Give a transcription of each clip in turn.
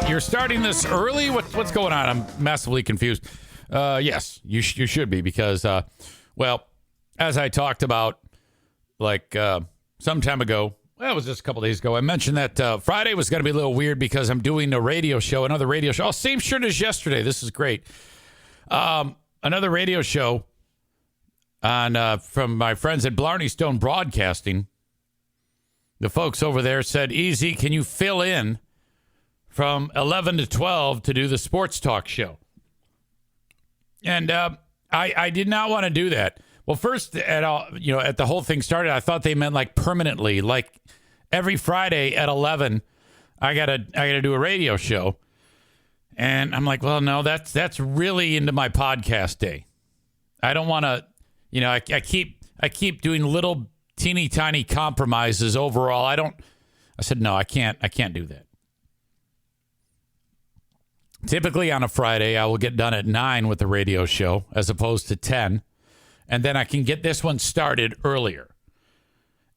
You're starting this early? What's going on? I'm massively confused. Yes, you should be because, well, as I talked about some time ago, well, it was just a couple days ago, I mentioned that Friday was going to be a little weird because I'm doing a radio show, another radio show. Oh, same shirt as yesterday. This is great. Another radio show on from my friends at Blarney Stone Broadcasting. The folks over there said, "Easy, can you fill in from 11 to 12 to do the sports talk show?" And I did not want to do that. Well, first, at the whole thing started, I thought they meant like permanently, like every Friday at 11, I gotta do a radio show. And I'm like, well, no, that's really into my podcast day. I don't want to, I keep doing little teeny tiny compromises overall. I said, no, I can't do that. Typically on a Friday, I will get done at 9 with the radio show as opposed to 10. And then I can get this one started earlier.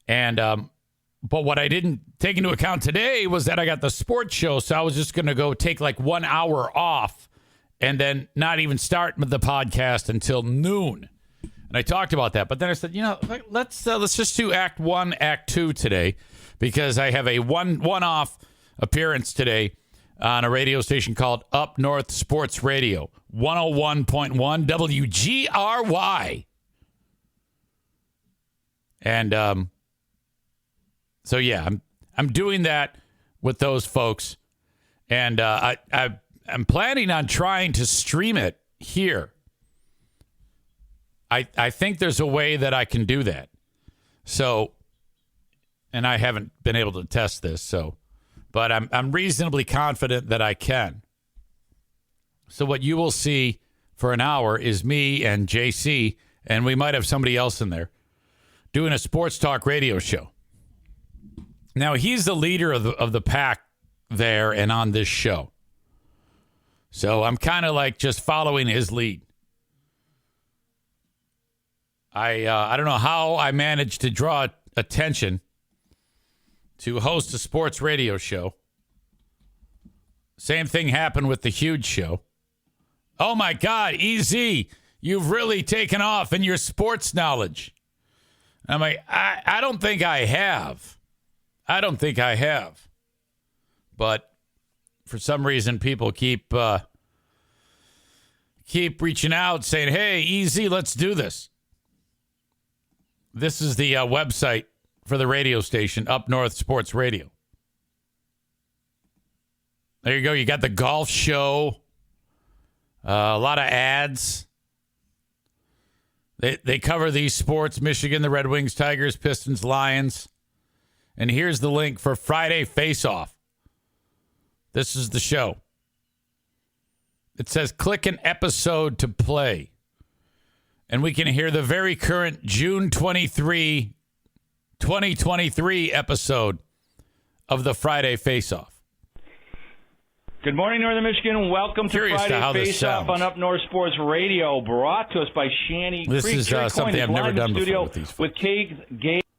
And, but what I didn't take into account today was that I got the sports show. So I was just going to go take like 1 hour off and then not even start the podcast until noon. And I talked about that. But then I said, let's just do Act 1, Act 2 today because I have a one-off appearance today on a radio station called Up North Sports Radio, 101.1 WGRY. And so, yeah, I'm doing that with those folks. And I'm planning on trying to stream it here. I think there's a way that I can do that. So, and I haven't been able to test this, but I'm reasonably confident that I can. So what you will see for an hour is me and JC, and we might have somebody else in there doing a sports talk radio show. Now, he's the leader of the pack there and on this show. So I'm kind of like just following his lead. I don't know how I managed to draw attention to host a sports radio show. Same thing happened with the Huge Show. Oh, my God, EZ, you've really taken off in your sports knowledge. I'm like, I don't think I have. But for some reason, people keep reaching out saying, hey, EZ, let's do this. This is the website for the radio station, Up North Sports Radio. There you go. You got the golf show. A lot of ads. They cover these sports: Michigan, the Red Wings, Tigers, Pistons, Lions. And here's the link for Friday Face-Off. This is the show. It says click an episode to play. And we can hear the very current June 23, 2023 episode of the Friday Face-Off. Good morning, Northern Michigan. Welcome to Friday Face-Off on Up North Sports Radio, brought to us by Shanty Creek. This is something I've never done before with these folks. With Kate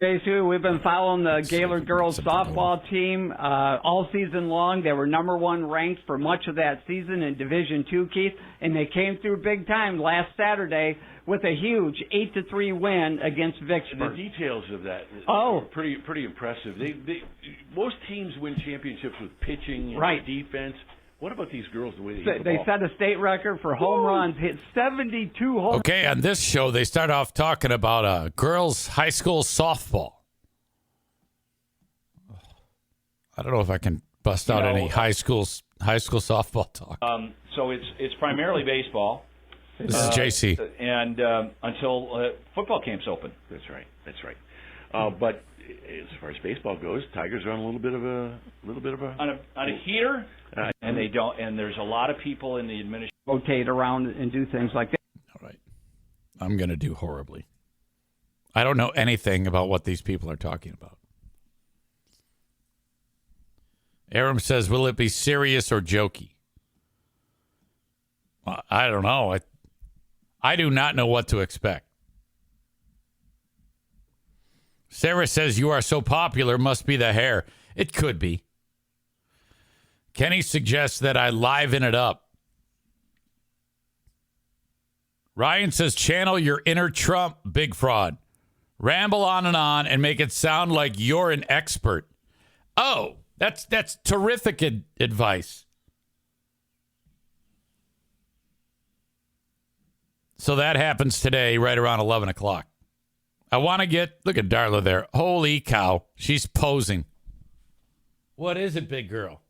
We've been following the Gaylord girls softball team all season long. They were number one ranked for much of that season in Division II, Keith, and they came through big time last Saturday with a huge 8-3 win against Vicksburg. The details of that are pretty impressive. Most teams win championships with pitching and defense. What about these girls, the way they hit the ball? They set a state record for home runs, hit 72 home runs. Okay, on this show, they start off talking about girls' high school softball. I don't know if I can bust out any high school softball talk. So it's primarily baseball. This is JC. And until football camps open. That's right. But as far as baseball goes, Tigers are on a little bit of a on a heater, and they don't. And there's a lot of people in the administration rotate around and do things like that. All right, I'm going to do horribly. I don't know anything about what these people are talking about. Aram says, "Will it be serious or jokey?" Well, I don't know. I do not know what to expect. Sarah says, "You are so popular, must be the hair." It could be. Kenny suggests that I liven it up. Ryan says, channel your inner Trump, big fraud. Ramble on and make it sound like you're an expert. Oh, that's terrific advice. So that happens today right around 11 o'clock. I want to look at Darla there. Holy cow. She's posing. What is it, big girl?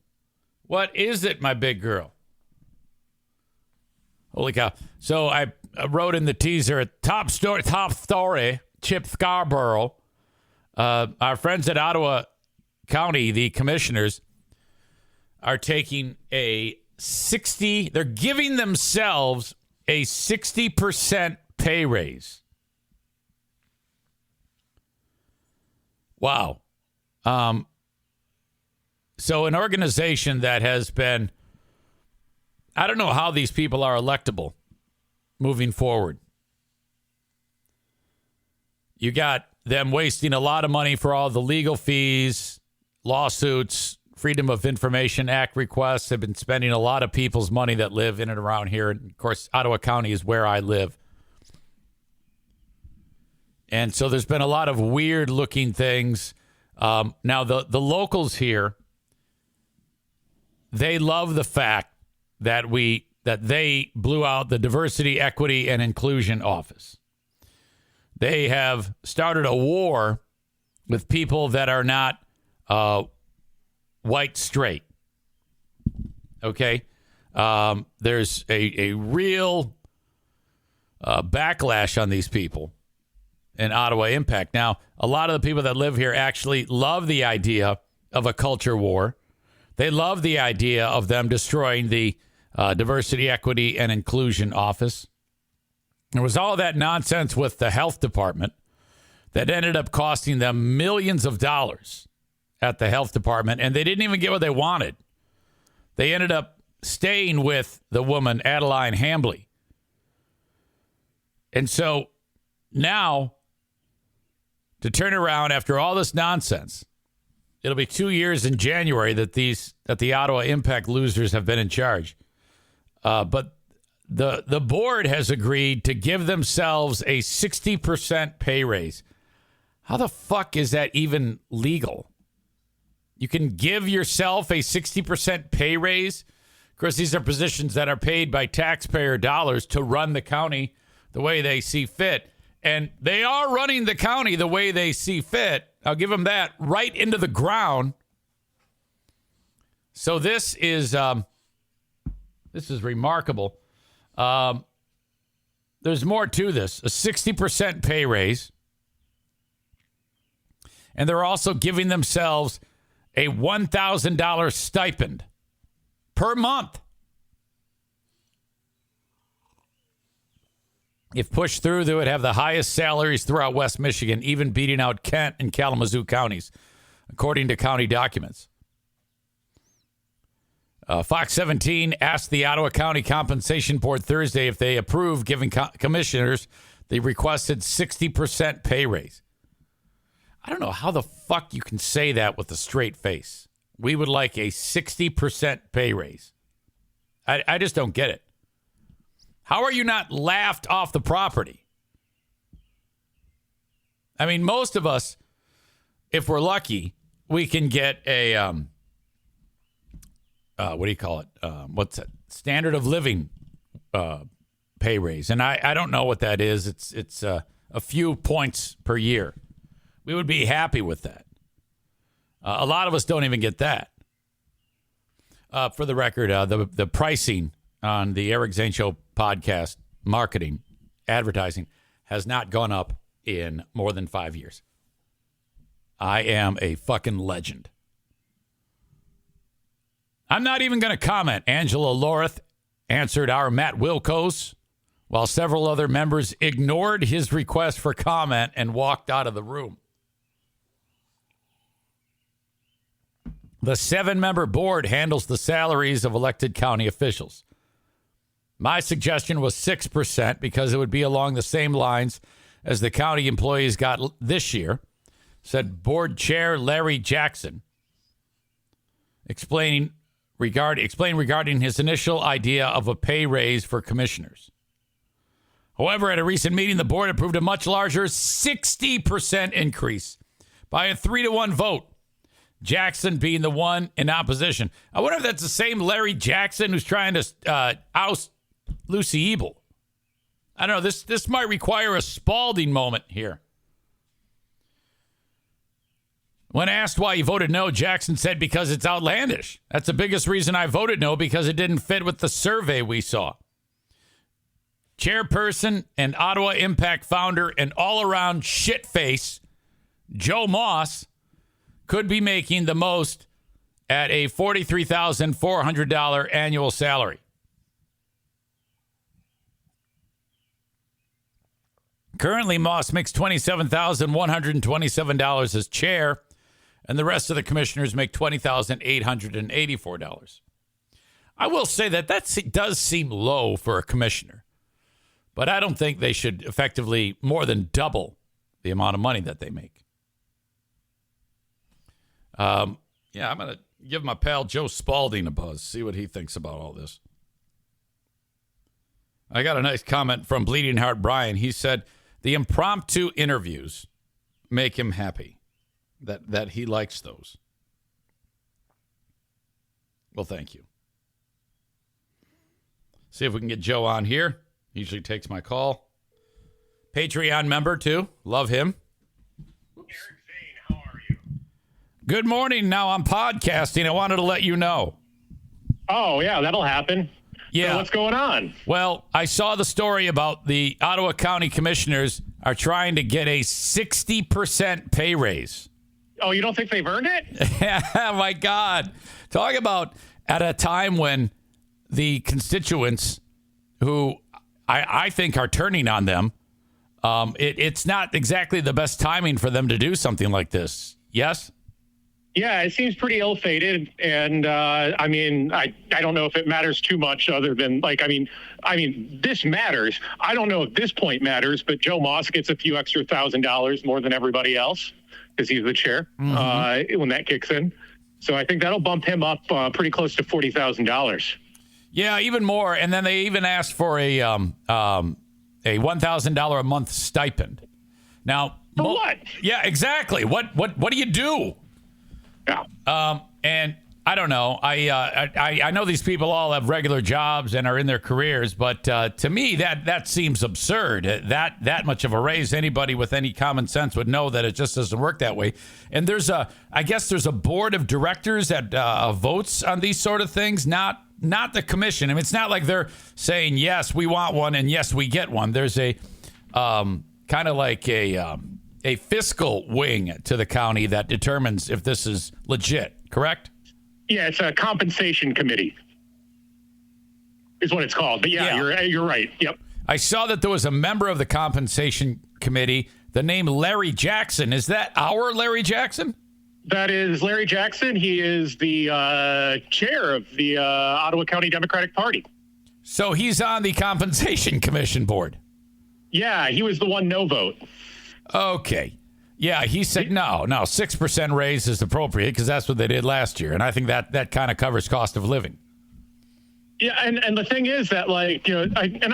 What is it, my big girl? Holy cow. So I wrote in the teaser, top story, Chip Scarborough. Our friends at Ottawa County, the commissioners, are taking they're giving themselves a 60% pay raise. Wow. So an organization that has been, I don't know how these people are electable moving forward. You got them wasting a lot of money for all the legal fees, lawsuits, Freedom of Information Act requests. They've been spending a lot of people's money that live in and around here. And, of course, Ottawa County is where I live. And so there's been a lot of weird-looking things. Now, the locals here, they love the fact that they blew out the Diversity, Equity, and Inclusion Office. They have started a war with people that are not white straight. Okay? There's a real backlash on these people in Ottawa Impact. Now, a lot of the people that live here actually love the idea of a culture war. They love the idea of them destroying the Diversity, Equity, and Inclusion Office. There was all that nonsense with the health department that ended up costing them millions of dollars at the health department, and they didn't even get what they wanted. They ended up staying with the woman, Adeline Hambley. And so now, to turn around after all this nonsense, it'll be 2 years in January that the Ottawa Impact losers have been in charge. But the board has agreed to give themselves a 60% pay raise. How the fuck is that even legal? You can give yourself a 60% pay raise. Of course, these are positions that are paid by taxpayer dollars to run the county the way they see fit. And they are running the county the way they see fit. I'll give them that, right into the ground. So this is remarkable. There's more to this. A 60% pay raise. And they're also giving themselves a $1,000 stipend per month. If pushed through, they would have the highest salaries throughout West Michigan, even beating out Kent and Kalamazoo counties, according to county documents. Fox 17 asked the Ottawa County Compensation Board Thursday if they approve giving commissioners the requested 60% pay raise. I don't know how the fuck you can say that with a straight face. We would like a 60% pay raise. I just don't get it. How are you not laughed off the property? I mean, most of us, if we're lucky, we can get a, what do you call it? What's that? Standard of living pay raise. And I don't know what that is. It's a few points per year. We would be happy with that. A lot of us don't even get that. For the record, the pricing on the Eric Zane Show podcast, marketing, advertising, has not gone up in more than 5 years. I am a fucking legend. I'm not even going to comment. Angela Lorith answered our Matt Wilkos, while several other members ignored his request for comment and walked out of the room. The 7-member board handles the salaries of elected county officials. My suggestion was 6% because it would be along the same lines as the county employees got this year, said board chair Larry Jackson, explaining regarding his initial idea of a pay raise for commissioners. However, at a recent meeting, the board approved a much larger 60% increase by a 3-1 vote, Jackson being the one in opposition. I wonder if that's the same Larry Jackson who's trying to oust Lucy Ebel. I don't know. This might require a Spalding moment here. When asked why he voted no, Jackson said, because it's outlandish. That's the biggest reason I voted no, because it didn't fit with the survey we saw. Chairperson and Ottawa Impact founder and all-around shitface Joe Moss could be making the most at a $43,400 annual salary. Currently, Moss makes $27,127 as chair, and the rest of the commissioners make $20,884. I will say that does seem low for a commissioner, but I don't think they should effectively more than double the amount of money that they make. I'm going to give my pal Joe Spalding a buzz, see what he thinks about all this. I got a nice comment from Bleeding Heart Brian. He said the impromptu interviews make him happy. That he likes those. Well, thank you. See if we can get Joe on here. He usually takes my call. Patreon member, too. Love him. Eric Zane, how are you? Good morning. Now I'm podcasting. I wanted to let you know. Oh, yeah, that'll happen. Yeah. So what's going on? Well, I saw the story about the Ottawa County Commissioners are trying to get a 60% pay raise. Oh, you don't think they've earned it? Oh, my God. Talk about at a time when the constituents who I think are turning on them, it's not exactly the best timing for them to do something like this. Yes? Yeah, it seems pretty ill-fated, and I don't know if it matters too much other than, this matters. I don't know if this point matters, but Joe Moss gets a few extra $1,000 more than everybody else because he's the chair when that kicks in. So I think that'll bump him up pretty close to $40,000. Yeah, even more. And then they even asked for a $1,000 a month stipend. Now, for what? Yeah, exactly. What do you do? Yeah. And I don't know. I know these people all have regular jobs and are in their careers, but to me that seems absurd. That much of a raise, anybody with any common sense would know that it just doesn't work that way. And I guess there's a board of directors that votes on these sort of things, not the commission. I mean, it's not like they're saying yes, we want one, and yes, we get one. There's a kind of like a fiscal wing to the county that determines if this is legit, correct? Yeah, it's a compensation committee is what it's called. But yeah. You're right. Yep. I saw that there was a member of the compensation committee, the name Larry Jackson. Is that our Larry Jackson? That is Larry Jackson. He is the chair of the Ottawa County Democratic Party. So he's on the compensation commission board. Yeah, he was the one no vote. Okay. Yeah, he said no, 6% raise is appropriate because that's what they did last year. And I think that kind of covers cost of living. Yeah, and the thing is that, I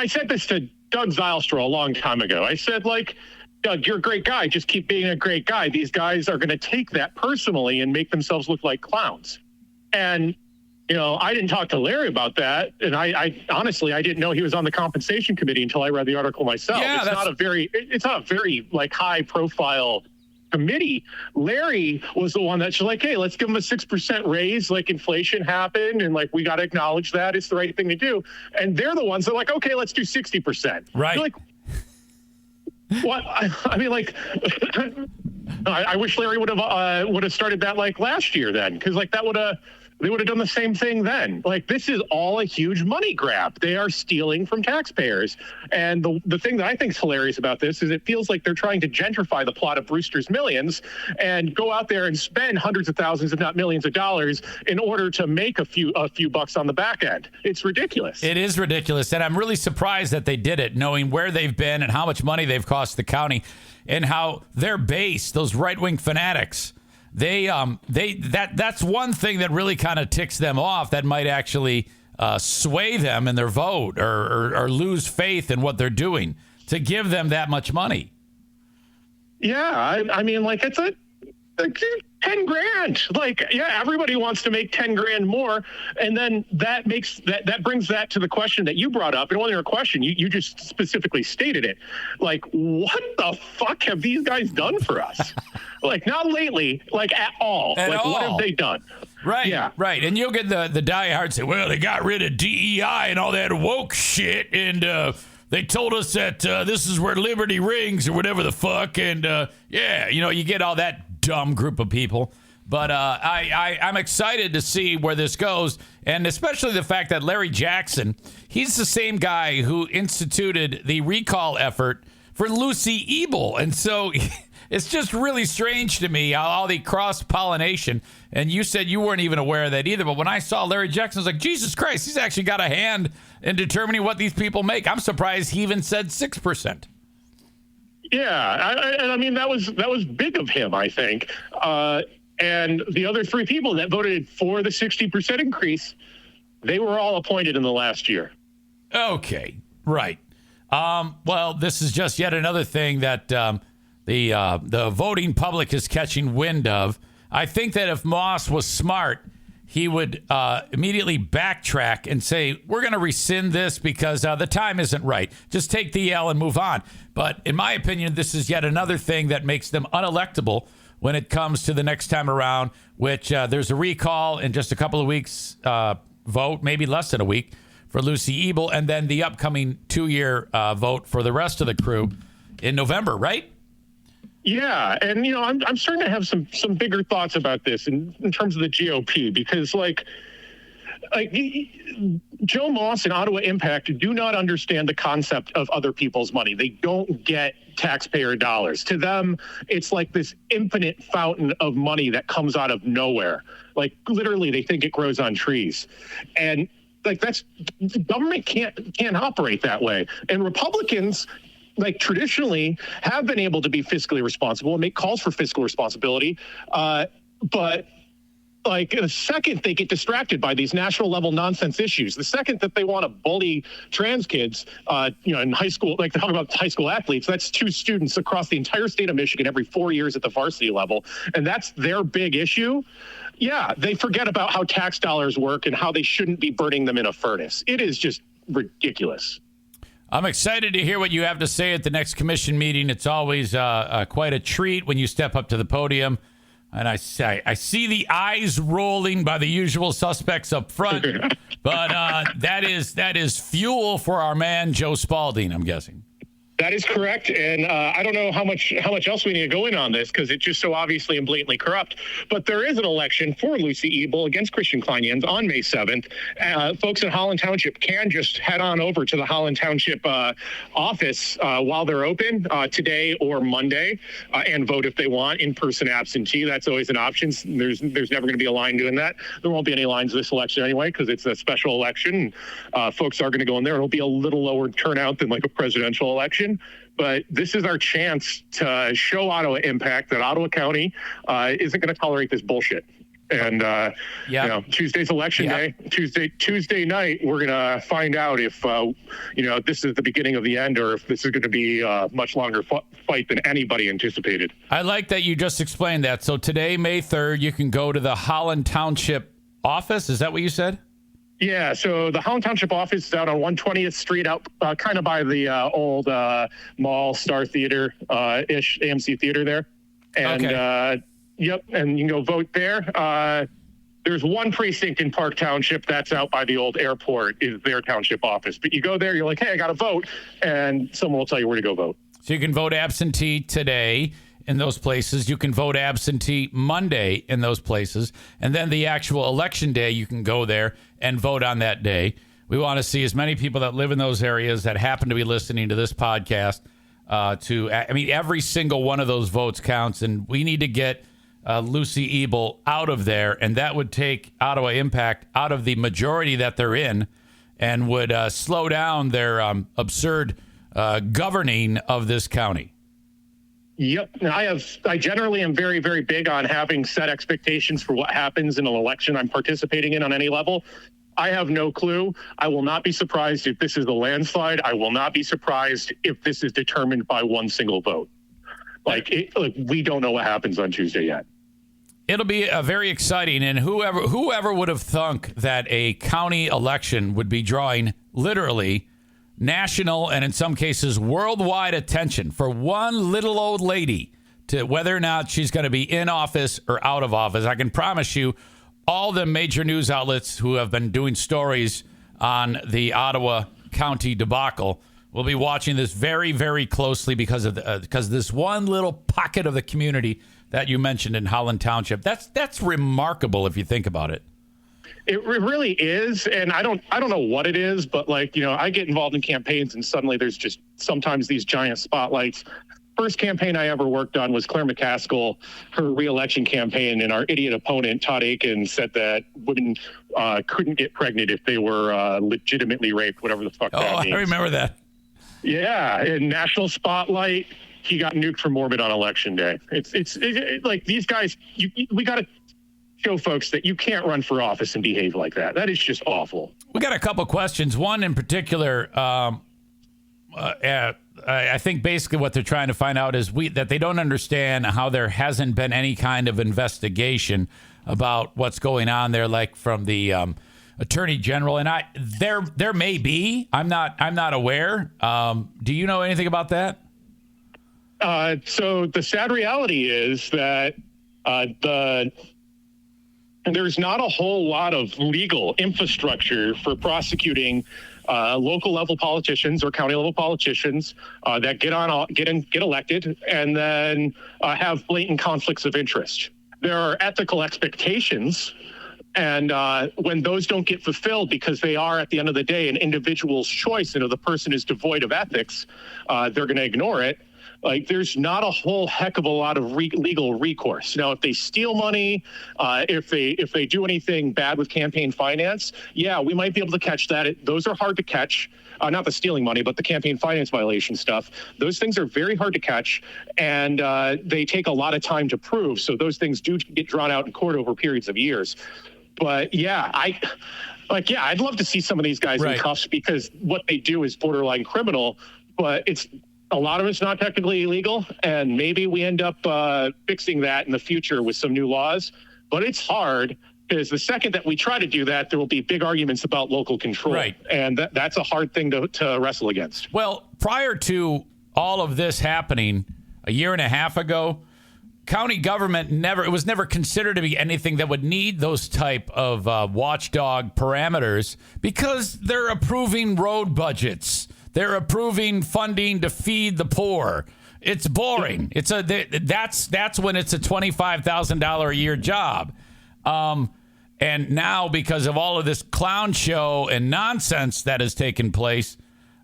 said this to Doug Zylstra a long time ago. I said, Doug, you're a great guy. Just keep being a great guy. These guys are going to take that personally and make themselves look like clowns. And, I didn't talk to Larry about that. And I honestly, I didn't know he was on the compensation committee until I read the article myself. Yeah, it's not a very high profile committee. Larry was the one that's like, hey, let's give them a 6% raise. Like, inflation happened, and we got to acknowledge that it's the right thing to do. And they're the ones that are like, okay, let's do 60%. Right. You're like, what? I wish Larry would have started that last year then, because they would have done the same thing then. This is all a huge money grab. They are stealing from taxpayers. And the thing that I think is hilarious about this is it feels like they're trying to gentrify the plot of Brewster's Millions and go out there and spend hundreds of thousands, if not millions of dollars in order to make a few bucks on the back end. It's ridiculous. It is ridiculous. And I'm really surprised that they did it, knowing where they've been and how much money they've cost the county and how their base, those right-wing fanatics, that's one thing that really kind of ticks them off. That might actually sway them in their vote or lose faith in what they're doing to give them that much money. Yeah, I mean, like it's like 10 grand. Like, yeah, everybody wants to make 10 grand more. And then that makes that brings that to the question that you brought up. It wasn't a question. You just specifically stated it. Like, what the fuck have these guys done for us? Like, not lately, like at all. What have they done? Right. Yeah. Right. And you'll get the diehards say, well, they got rid of DEI and all that woke shit. And, they told us that this is where liberty rings or whatever the fuck. And, you get all that dumb group of people. But I'm excited to see where this goes. And especially the fact that Larry Jackson, he's the same guy who instituted the recall effort for Lucy Ebel. And so it's just really strange to me, all the cross-pollination. And you said you weren't even aware of that either. But when I saw Larry Jackson, I was like, Jesus Christ, he's actually got a hand in determining what these people make. I'm surprised he even said 6%. Yeah, I mean, that was big of him, I think. And the other three people that voted for the 60% increase, they were all appointed in the last year. Okay, right. Well, this is just yet another thing that the voting public is catching wind of. I think that if Moss was smart, he would immediately backtrack and say, we're going to rescind this because the time isn't right. Just take the L and move on. But in my opinion, this is yet another thing that makes them unelectable when it comes to the next time around, which there's a recall in just a couple of weeks vote, maybe less than a week, for Lucy Ebel, and then the upcoming 2-year vote for the rest of the crew in November, right? Yeah, and I'm starting to have some bigger thoughts about this in terms of the GOP, because like Joe Moss and Ottawa Impact do not understand the concept of other people's money. They don't get taxpayer dollars. To them, it's like this infinite fountain of money that comes out of nowhere. Like literally, they think it grows on trees, and like government can't operate that way. And Republicans, like traditionally, have been able to be fiscally responsible and make calls for fiscal responsibility. But like the second they get distracted by these national level nonsense issues, the second that they want to bully trans kids, in high school, like talking about high school athletes, that's 2 students across the entire state of Michigan every 4 years at the varsity level. And that's their big issue. Yeah, they forget about how tax dollars work and how they shouldn't be burning them in a furnace. It is just ridiculous. I'm excited to hear what you have to say at the next commission meeting. It's always quite a treat when you step up to the podium. And I see the eyes rolling by the usual suspects up front. But that is fuel for our man, Joe Spalding, I'm guessing. That is correct, and I don't know how much else we need to go in on this because it's just so obviously and blatantly corrupt. But there is an election for Lucy Ebel against Christian Kleinjens on May 7th. Folks in Holland Township can just head on over to the Holland Township office while they're open today or Monday and vote if they want. In-person absentee, that's always an option. There's never going to be a line doing that. There won't be any lines this election anyway because it's a special election. Folks are going to go in there. It'll be a little lower turnout than like a presidential election. But this is our chance to show Ottawa Impact that Ottawa County isn't going to tolerate this bullshit. And Tuesday's election day. Tuesday night, we're going to find out if this is the beginning of the end, or if this is going to be a much longer fight than anybody anticipated. I like that you just explained that. So today, May 3rd, you can go to the Holland Township office. Is that what you said? Yeah, so the Holland Township office is out on 120th Street, out kind of by the old mall, Star Theater ish, AMC Theater there. And yep, and you can go vote there. There's one precinct in Park Township that's out by the old airport, is their township office. But you go there, you're like, hey, I got to vote, and someone will tell you where to go vote. So you can vote absentee today in those places. You can vote absentee Monday in those places. And then the actual election day, you can go there and vote on that day. We want to see as many people that live in those areas that happen to be listening to this podcast every single one of those votes counts. And we need to get Lucy Ebel out of there. And that would take Ottawa Impact out of the majority that they're in and would slow down their absurd governing of this county. Yep. I generally am very, very big on having set expectations for what happens in an election I'm participating in on any level. I have no clue. I will not be surprised if this is a landslide. I will not be surprised if this is determined by one single vote. We don't know what happens on Tuesday yet. It'll be very exciting, and whoever would have thunk that a county election would be drawing literally national and in some cases worldwide attention for one little old lady, to whether or not she's going to be in office or out of office. I can promise you all the major news outlets who have been doing stories on the Ottawa County debacle will be watching this very, very closely because of this one little pocket of the community that you mentioned in Holland Township. That's remarkable if you think about it. It really is, and I don't know what it is, but I get involved in campaigns, and suddenly there's just sometimes these giant spotlights. First campaign I ever worked on was Claire McCaskill, her re-election campaign, and our idiot opponent Todd Aiken said that women couldn't get pregnant if they were legitimately raped, whatever the fuck that means. I remember that. Yeah, in national spotlight, he got nuked for morbid on election day. It's like these guys. We got to show folks that you can't run for office and behave like that. That is just awful. We got a couple questions. One in particular, I think basically what they're trying to find out is that they don't understand how there hasn't been any kind of investigation about what's going on there, like from the Attorney General. And there may be. I'm not aware. Do you know anything about that? So the sad reality is that there's not a whole lot of legal infrastructure for prosecuting local level politicians or county level politicians that get elected and then have blatant conflicts of interest. There are ethical expectations, and when those don't get fulfilled because they are, at the end of the day, an individual's choice, and if the person is devoid of ethics, they're going to ignore it. There's not a whole heck of a lot of legal recourse. Now, if they steal money, if they do anything bad with campaign finance, yeah, we might be able to catch that. Those are hard to catch. Not the stealing money, but the campaign finance violation stuff. Those things are very hard to catch, and they take a lot of time to prove. So those things do get drawn out in court over periods of years. But yeah, I'd love to see some of these guys in cuffs, because what they do is borderline criminal, but a lot of it's not technically illegal, and maybe we end up fixing that in the future with some new laws. But it's hard, because the second that we try to do that, there will be big arguments about local control. Right. And that's a hard thing to wrestle against. Well, prior to all of this happening a year and a half ago, county government was never considered to be anything that would need those type of watchdog parameters, because they're approving road budgets. They're approving funding to feed the poor. It's boring. That's when it's a $25,000 a year job. And now, because of all of this clown show and nonsense that has taken place,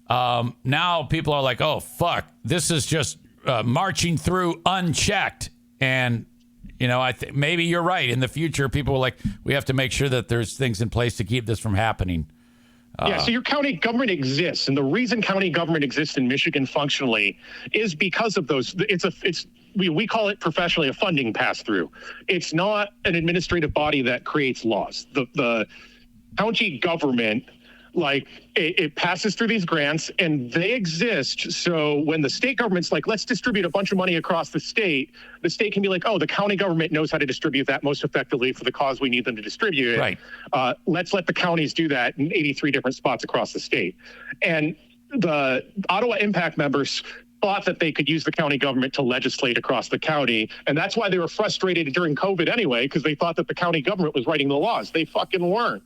now people are like, oh, fuck, this is just marching through unchecked. And, maybe you're right. In the future, people are like, we have to make sure that there's things in place to keep this from happening. So your county government exists, and the reason county government exists in Michigan functionally is because of those. We call it professionally a funding pass-through. It's not an administrative body that creates laws. The county government, it passes through these grants, and they exist. So when the state government's like, let's distribute a bunch of money across the state can be like, oh, the county government knows how to distribute that most effectively for the cause we need them to distribute it. Right. Let's let the counties do that in 83 different spots across the state. And the Ottawa Impact members thought that they could use the county government to legislate across the county. And that's why they were frustrated during COVID anyway, because they thought that the county government was writing the laws. They fucking weren't.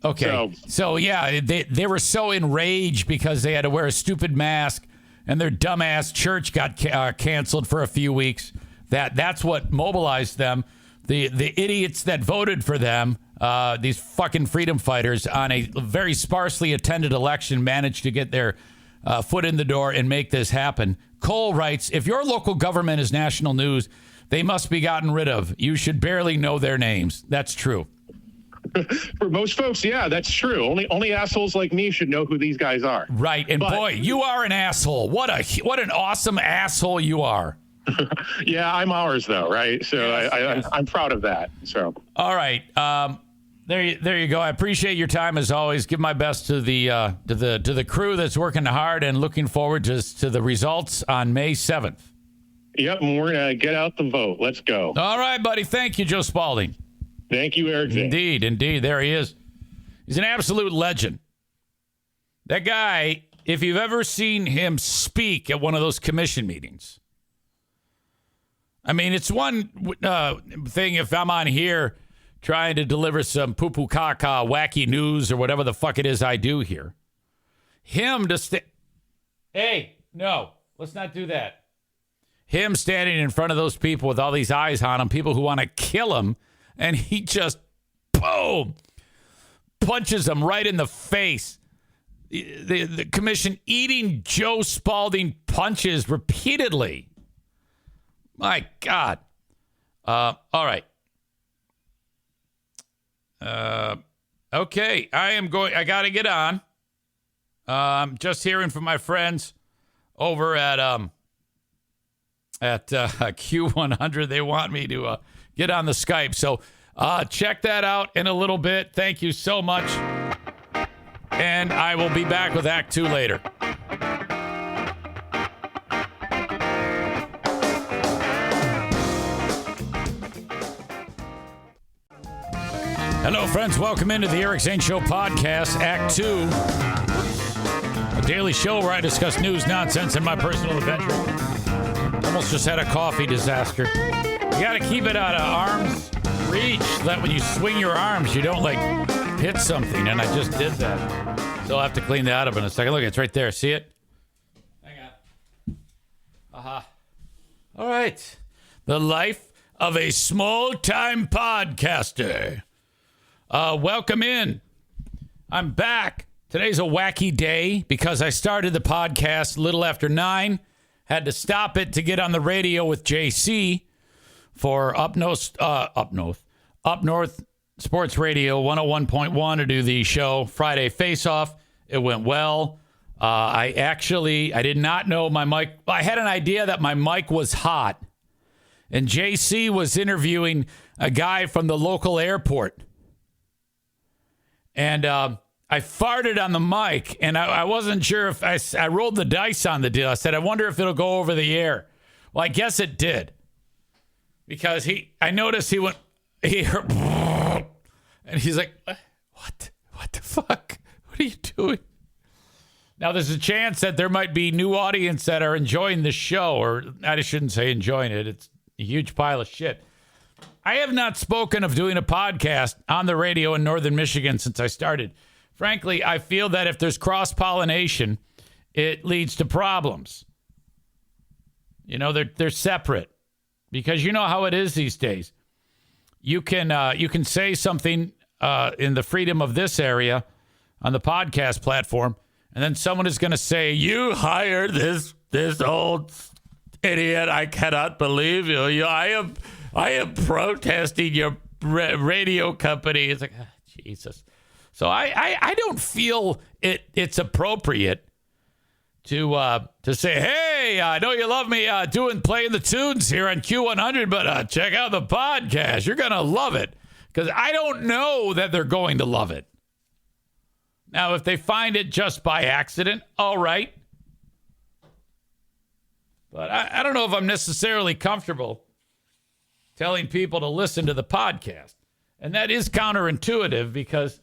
Okay. So yeah, they were so enraged because they had to wear a stupid mask and their dumbass church got canceled for a few weeks. That's what mobilized them. The idiots that voted for them, these fucking freedom fighters, on a very sparsely attended election, managed to get their foot in the door and make this happen. Cole writes, if your local government is national news, they must be gotten rid of. You should barely know their names. That's true. For most folks, yeah, that's true. Only assholes like me should know who these guys are. Right. And boy, you are an asshole. What an awesome asshole you are. Yeah, I'm ours though, right? So yes. I'm proud of that. So all right, there you go. I appreciate your time as always. Give my best to the crew that's working hard and looking forward to the results on May 7th. Yep, and we're gonna get out the vote. Let's go. All right, buddy. Thank you, Joe Spalding. Thank you, Eric. Indeed. There he is. He's an absolute legend. That guy, if you've ever seen him speak at one of those commission meetings, I mean, it's one thing if I'm on here trying to deliver some poo-poo caca wacky news or whatever the fuck it is I do here. Him to hey, no, let's not do that. Him standing in front of those people with all these eyes on him, people who want to kill him, and he just, boom, punches them right in the face. The commission eating Joe Spalding punches repeatedly. My God. All right. Okay. I got to get on. Just hearing from my friends over at Q100. They want me to get on the Skype. So check that out in a little bit. Thank you so much. And I will be back with Act 2 later. Hello, friends. Welcome into the Eric Zane Show podcast, Act 2. A daily show where I discuss news, nonsense, and my personal adventure. Almost just had a coffee disaster. You got to keep it out of arm's reach. That when you swing your arms, you don't, hit something. And I just did that. So I'll have to clean that up in a second. Look, it's right there. See it? Hang on. Aha. All right. The life of a small-time podcaster. Welcome in. I'm back. Today's a wacky day because I started the podcast a little after 9. Had to stop it to get on the radio with JC for Up North Sports Radio 101.1 to do the show Friday Face Off. It went well. I did not know my mic. I had an idea that my mic was hot, and JC was interviewing a guy from the local airport. And I farted on the mic, and I wasn't sure if I rolled the dice on the deal. I said, I wonder if it'll go over the air. Well, I guess it did. Because I noticed he heard, and he's like, what the fuck? What are you doing? Now, there's a chance that there might be new audience that are enjoying this show, or I shouldn't say enjoying it. It's a huge pile of shit. I have not spoken of doing a podcast on the radio in northern Michigan since I started. Frankly, I feel that if there's cross-pollination, it leads to problems. You know, they're separate. Because you know how it is these days. You can say something in the freedom of this area on the podcast platform, and then someone is going to say, you hired this old idiot. I cannot believe you. I am protesting your radio company. It's like, Jesus. So I don't feel it's appropriate to say, hey, I know you love me playing the tunes here on Q100, but check out the podcast. You're going to love it. Because I don't know that they're going to love it. Now, if they find it just by accident, all right. But I don't know if I'm necessarily comfortable telling people to listen to the podcast. And that is counterintuitive because,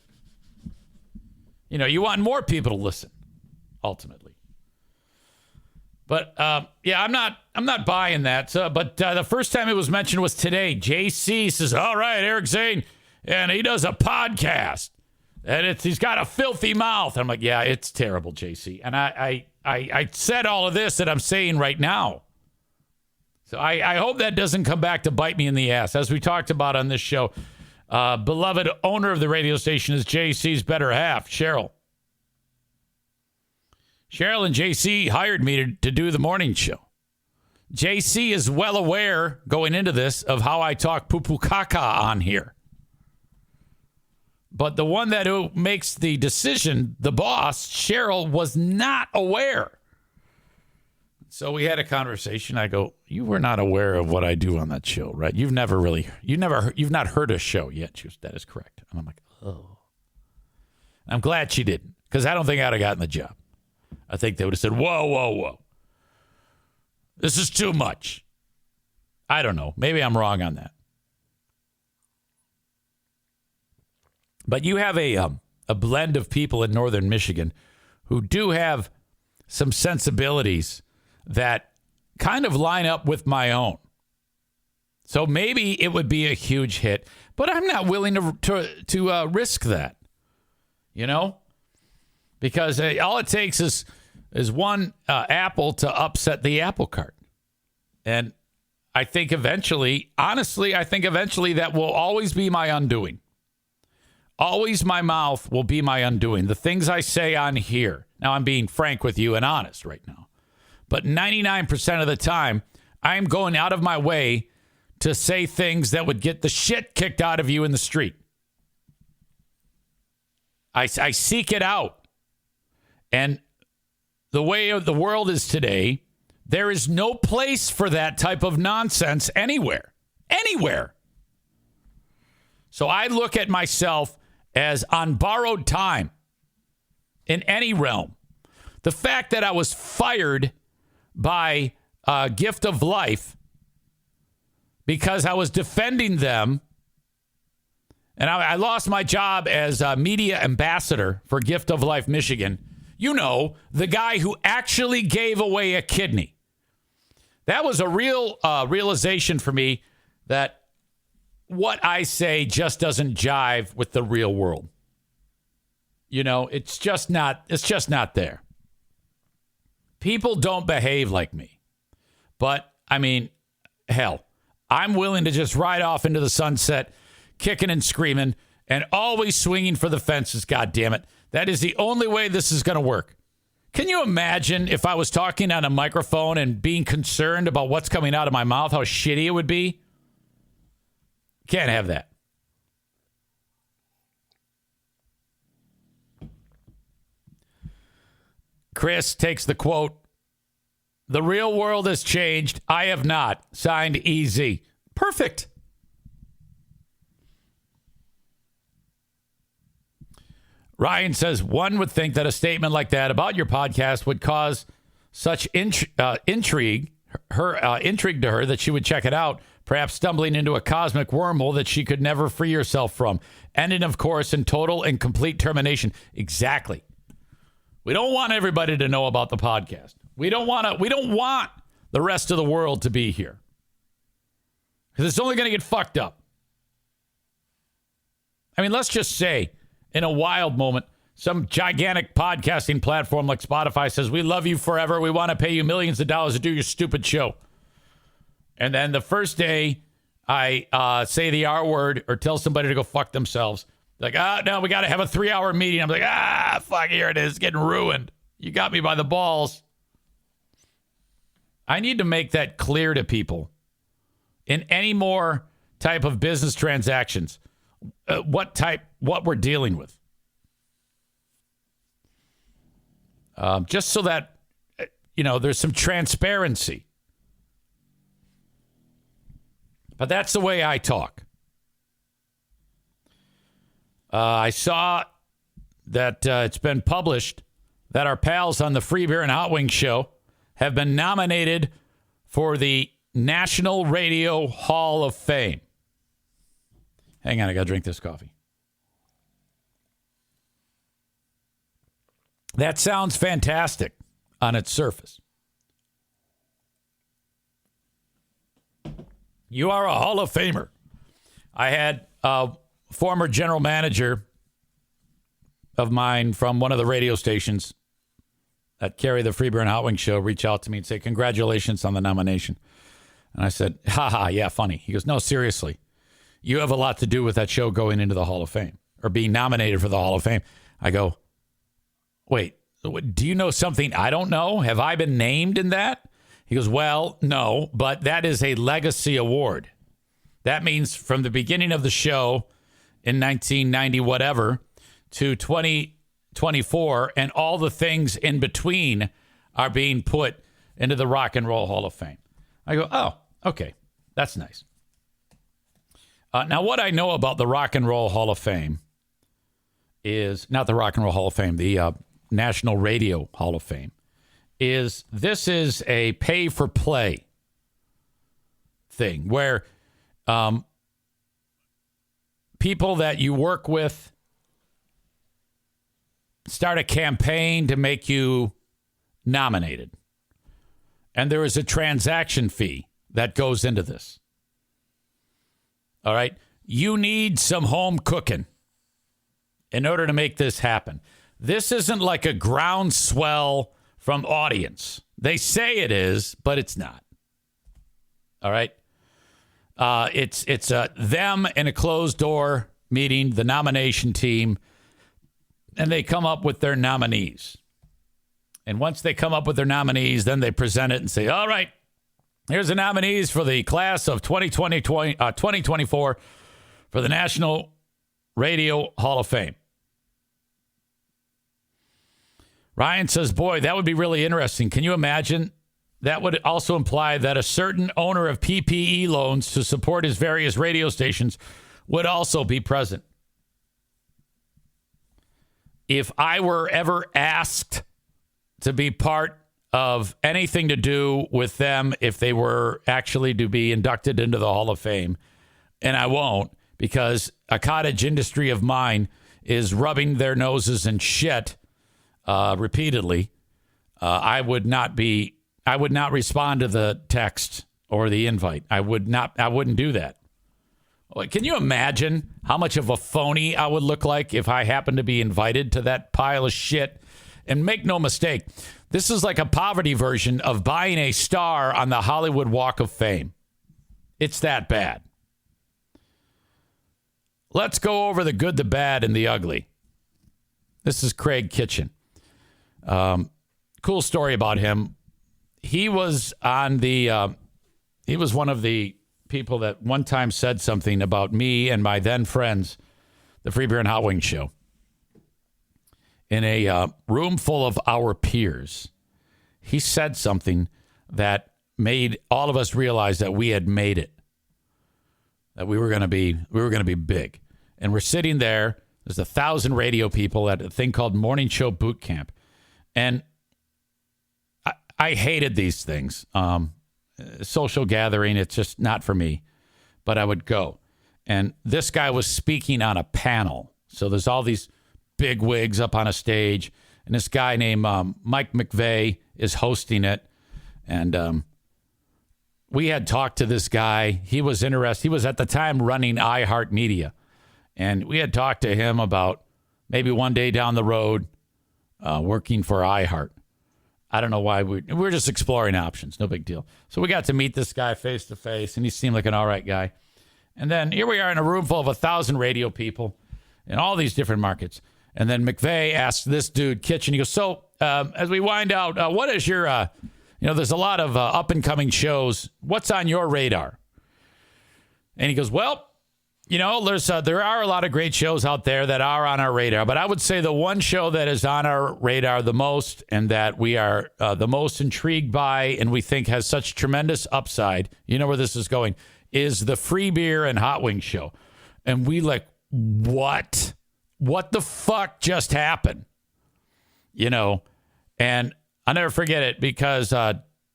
you know, you want more people to listen, ultimately. But, yeah, I'm not buying that. But the first time it was mentioned was today. JC says, all right, Eric Zane, and he does a podcast. And he's got a filthy mouth. I'm like, yeah, it's terrible, JC. And I said all of this that I'm saying right now. So I hope that doesn't come back to bite me in the ass. As we talked about on this show, beloved owner of the radio station is JC's better half, Cheryl. Cheryl and JC hired me to do the morning show. JC is well aware going into this of how I talk poo-poo caca on here. But the one that makes the decision, the boss, Cheryl, was not aware. So we had a conversation. I go, you were not aware of what I do on that show, right? You've not heard a show yet. She goes, that is correct. And I'm like, oh. I'm glad she didn't, because I don't think I'd have gotten the job. I think they would have said, whoa. This is too much. I don't know. Maybe I'm wrong on that. But you have a blend of people in northern Michigan who do have some sensibilities that kind of line up with my own. So maybe it would be a huge hit, but I'm not willing to risk that, because all it takes is one apple to upset the apple cart. And I think eventually that will always be my undoing. Always my mouth will be my undoing. The things I say on here. Now, I'm being frank with you and honest right now. But 99% of the time, I'm going out of my way to say things that would get the shit kicked out of you in the street. I seek it out. And the way the world is today, there is no place for that type of nonsense anywhere. Anywhere. So I look at myself as on borrowed time in any realm. The fact that I was fired by Gift of Life because I was defending them, and I lost my job as a media ambassador for Gift of Life Michigan. The guy who actually gave away a kidney. That was a real realization for me that what I say just doesn't jive with the real world. It's just not there. People don't behave like me. But, hell, I'm willing to just ride off into the sunset, kicking and screaming, and always swinging for the fences, goddammit. That is the only way this is going to work. Can you imagine if I was talking on a microphone and being concerned about what's coming out of my mouth, how shitty it would be? Can't have that. Chris takes the quote, "The real world has changed. I have not." Signed, EZ. Perfect. Ryan says, one would think that a statement like that about your podcast would cause such intrigue to her that she would check it out, perhaps stumbling into a cosmic wormhole that she could never free herself from, ending, of course, in total and complete termination. Exactly. We don't want everybody to know about the podcast. We don't want the rest of the world to be here, because it's only going to get fucked up. Let's just say, in a wild moment, some gigantic podcasting platform like Spotify says, "We love you forever. We want to pay you millions of dollars to do your stupid show." And then the first day I say the R word or tell somebody to go fuck themselves, like, no, we got to have a 3-hour meeting. I'm like, fuck, here it is. It's getting ruined. You got me by the balls. I need to make that clear to people in any more type of business transactions, what we're dealing with. Just so that, there's some transparency. But that's the way I talk. I saw that it's been published that our pals on the Free Beer and Hot Wings show have been nominated for the National Radio Hall of Fame. Hang on, I got to drink this coffee. That sounds fantastic on its surface. You are a Hall of Famer. I had a former general manager of mine from one of the radio stations that carry the Free Beer and Hot Wings show reach out to me and say, "Congratulations on the nomination." And I said, "Ha, yeah, funny." He goes, "No, seriously. You have a lot to do with that show going into the Hall of Fame or being nominated for the Hall of Fame." I go, "Wait, do you know something I don't know? Have I been named in that?" He goes, "Well, no, but that is a legacy award. That means from the beginning of the show in 1990 whatever to 2024 and all the things in between are being put into the Rock and Roll Hall of Fame. I go, oh, okay, that's nice. Now, what I know about the Rock and Roll Hall of Fame is not the Rock and Roll Hall of Fame, the National Radio Hall of Fame, is this is a pay-for-play thing where people that you work with start a campaign to make you nominated. And there is a transaction fee that goes into this. All right? You need some home cooking in order to make this happen. This isn't like a groundswell from audience. They say it is, but it's not. All right? It's them in a closed door meeting, the nomination team, and they come up with their nominees. And once they come up with their nominees, then they present it and say, all right, here's the nominees for the class of 2024 for the National Radio Hall of Fame. Ryan says, boy, that would be really interesting. Can you imagine? That would also imply that a certain owner of PPE loans to support his various radio stations would also be present. If I were ever asked to be part of anything to do with them, if they were actually to be inducted into the Hall of Fame, and I won't, because a cottage industry of mine is rubbing their noses in shit repeatedly, I would not respond to the text or the invite. I wouldn't do that. Can you imagine how much of a phony I would look like if I happened to be invited to that pile of shit? And make no mistake, this is like a poverty version of buying a star on the Hollywood Walk of Fame. It's that bad. Let's go over the good, the bad, and the ugly. This is Craig Kitchen. Cool story about him. He was on the. He was one of the people that one time said something about me and my then friends, the Free Beer and Hot Wings show, in a room full of our peers. He said something that made all of us realize that we had made it, that we were going to be big. And we're sitting there. There's 1,000 radio people at a thing called Morning Show Boot Camp. And I hated these things. Social gathering, it's just not for me. But I would go. And this guy was speaking on a panel. So there's all these big wigs up on a stage. And this guy named Mike McVeigh is hosting it. And we had talked to this guy. He was interested. He was at the time running iHeartMedia. And we had talked to him about maybe one day down the road working for iHeart. I don't know why. We're just exploring options. No big deal. So we got to meet this guy face to face, and he seemed like an all right guy. And then here we are in a room full of 1,000 radio people in all these different markets. And then McVeigh asked this dude, Kitchen, he goes, so as we wind out, what is your, there's a lot of up-and-coming shows. What's on your radar? And he goes, well, there are a lot of great shows out there that are on our radar, but I would say the one show that is on our radar the most and that we are the most intrigued by and we think has such tremendous upside, you know where this is going, is the Free Beer and Hot Wings show. And we like, what? What the fuck just happened? And I'll never forget it because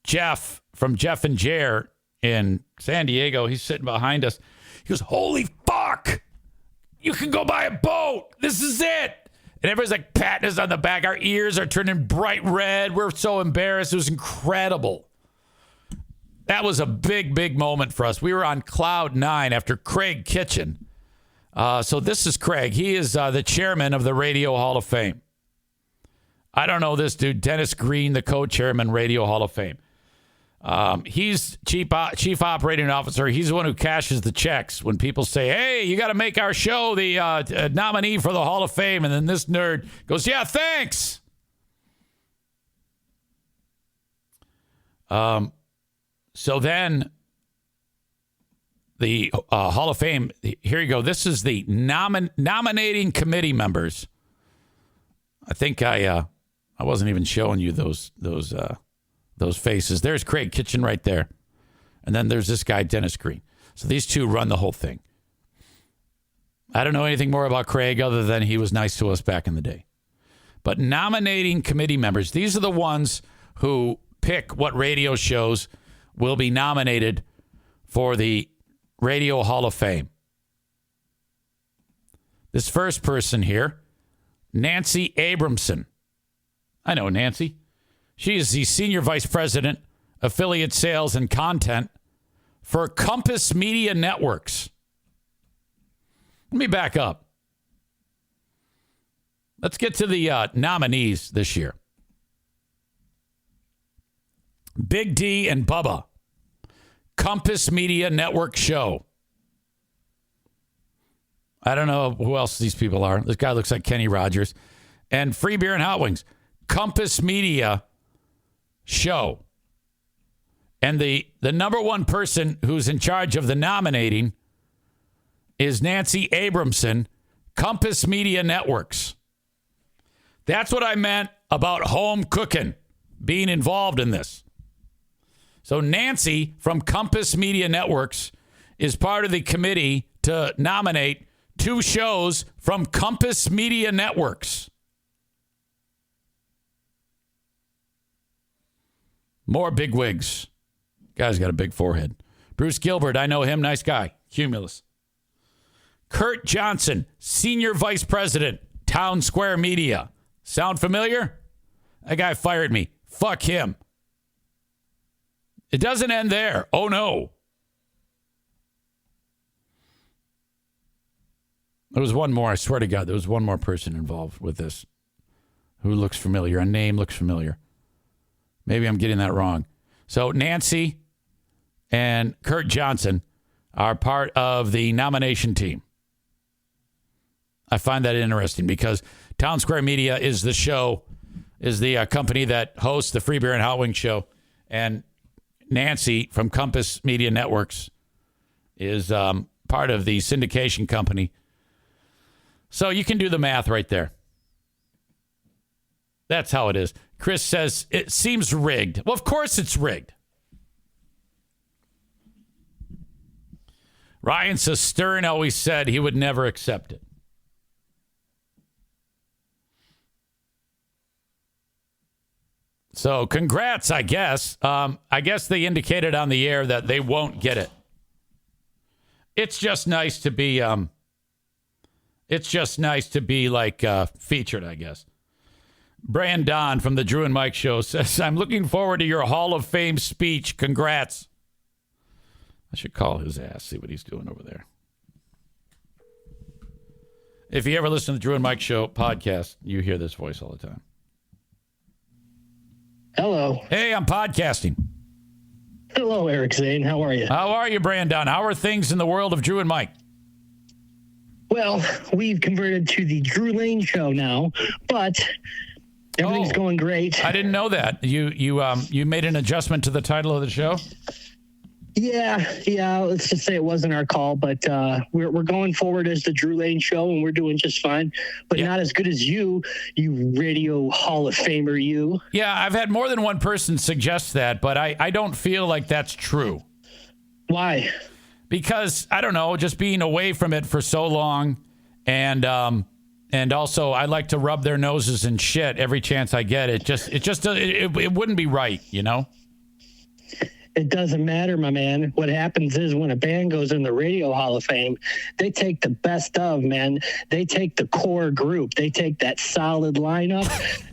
Jeff from Jeff and Jer in San Diego, he's sitting behind us. He goes, holy fuck, you can go buy a boat. This is it. And everybody's like patting us on the back. Our ears are turning bright red. We're so embarrassed. It was incredible. That was a big, big moment for us. We were on cloud 9 after Craig Kitchen. So this is Craig. He is the chairman of the Radio Hall of Fame. I don't know this dude, Dennis Green, the co-chairman, Radio Hall of Fame. He's chief operating officer. He's the one who cashes the checks when people say, hey, you got to make our show the nominee for the Hall of Fame. And then this nerd goes, yeah, thanks. So then the Hall of Fame, here you go. This is the nominating committee members. I think I wasn't even showing you those those faces. There's Craig Kitchen right there. And then there's this guy, Dennis Green. So these two run the whole thing. I don't know anything more about Craig other than he was nice to us back in the day. But nominating committee members, these are the ones who pick what radio shows will be nominated for the Radio Hall of Fame. This first person here, Nancy Abramson. I know Nancy. She is the Senior Vice President, Affiliate Sales and Content for Compass Media Networks. Let me back up. Let's get to the nominees this year. Big D and Bubba, Compass Media Network Show. I don't know who else these people are. This guy looks like Kenny Rogers. And Free Beer and Hot Wings, Compass Media Show. And the number one person who's in charge of the nominating is Nancy Abramson, Compass Media Networks. That's what I meant about home cooking, being involved in this. So Nancy from Compass Media Networks is part of the committee to nominate 2 shows from Compass Media Networks. More bigwigs. Guy's got a big forehead. Bruce Gilbert, I know him. Nice guy. Cumulus. Kurt Johnson, Senior Vice President, Town Square Media. Sound familiar? That guy fired me. Fuck him. It doesn't end there. Oh, no. There was one more. I swear to God, there was one more person involved with this who looks familiar. A name looks familiar. Maybe I'm getting that wrong. So Nancy and Kurt Johnson are part of the nomination team. I find that interesting because Town Square Media is the show, is the company that hosts the Free Beer and Hot Wing show. And Nancy from Compass Media Networks is part of the syndication company. So you can do the math right there. That's how it is. Chris says it seems rigged. Well, of course it's rigged. Ryan says Stern always said he would never accept it. So congrats, I guess. I guess they indicated on the air that they won't get it. It's just nice to be. Featured, I guess. Brandon from the Drew and Mike Show says, I'm looking forward to your Hall of Fame speech. Congrats. I should call his ass, see what he's doing over there. If you ever listen to the Drew and Mike Show podcast, you hear this voice all the time. Hello. Hey, I'm podcasting. Hello, Eric Zane. How are you? How are you, Brandon? How are things in the world of Drew and Mike? Well, we've converted to the Drew Lane Show now, but everything's going great. I didn't know that. You made an adjustment to the title of the show? Yeah. Let's just say it wasn't our call, but we're going forward as the Drew Lane Show, and we're doing just fine. But not as good as you Radio Hall of Famer, you. Yeah, I've had more than one person suggest that, but I don't feel like that's true. Why? Because, I don't know, just being away from it for so long, and also I like to rub their noses in shit every chance I get. It wouldn't be right, you know? It doesn't matter, my man. What happens is when a band goes in the Radio Hall of Fame, they take the best of, man. They take the core group. They take that solid lineup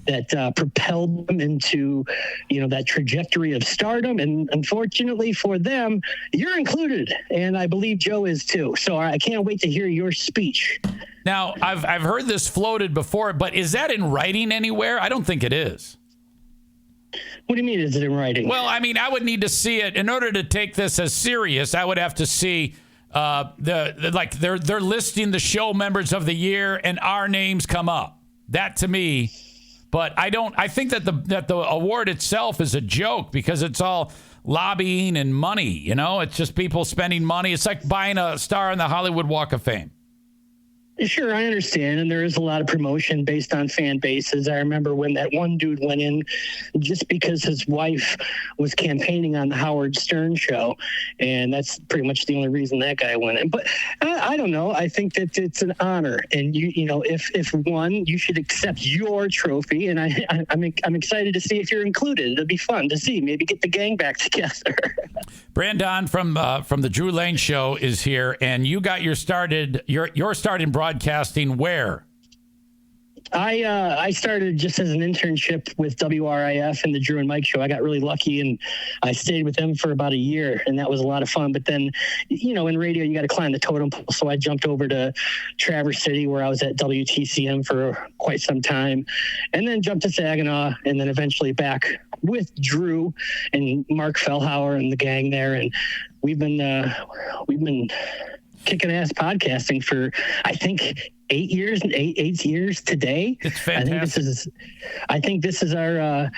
that propelled them into, that trajectory of stardom. And unfortunately for them, you're included. And I believe Joe is too. So I can't wait to hear your speech. Now, I've heard this floated before, but is that in writing anywhere? I don't think it is. What do you mean, is it in writing? Well, I mean, I would need to see it. In order to take this as serious, I would have to see they're listing the show members of the year and our names come up. That to me, but I think that the award itself is a joke because it's all lobbying and money, It's just people spending money. It's like buying a star on the Hollywood Walk of Fame. Sure, I understand. And there is a lot of promotion based on fan bases. I remember when that one dude went in just because his wife was campaigning on the Howard Stern show. And that's pretty much the only reason that guy went in. But I don't know. I think that it's an honor. And, if won, you should accept your trophy. And I'm excited to see if you're included. It'll be fun to see. Maybe get the gang back together. Brandon from the Drew Lane Show is here. And you got your start in broadcasting where? I started just as an internship with WRIF and the Drew and Mike Show. I got really lucky and I stayed with them for about a year, and that was a lot of fun. But then, in radio, you got to climb the totem pole. So I jumped over to Traverse City, where I was at WTCM for quite some time, and then jumped to Saginaw, and then eventually back with Drew and Mark Fellhauer and the gang there. And we've been kicking ass podcasting for, I think, 8 years today. It's fantastic. I think this is our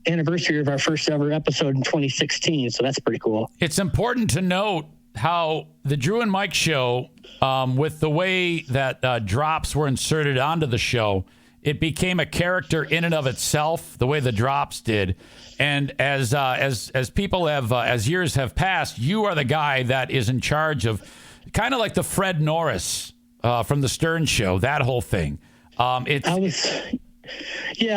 anniversary of our first ever episode in 2016. So that's pretty cool. It's important to note how the Drew and Mike Show, with the way that drops were inserted onto the show, it became a character in and of itself, the way the drops did. And as people have, as years have passed, you are the guy that is in charge of, kind of like the Fred Norris from the Stern Show, that whole thing. I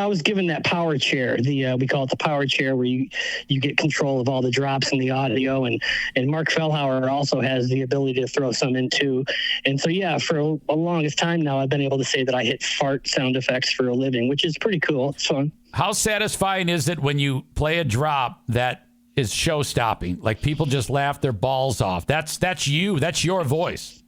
was given that power chair. We call it the power chair, where you get control of all the drops and the audio, and Mark Fellhauer also has the ability to throw some in too. And so for a longest time now, I've been able to say that I hit fart sound effects for a living, which is pretty cool. It's fun. How satisfying is it when you play a drop that is show stopping? Like people just laugh their balls off. That's you. That's your voice.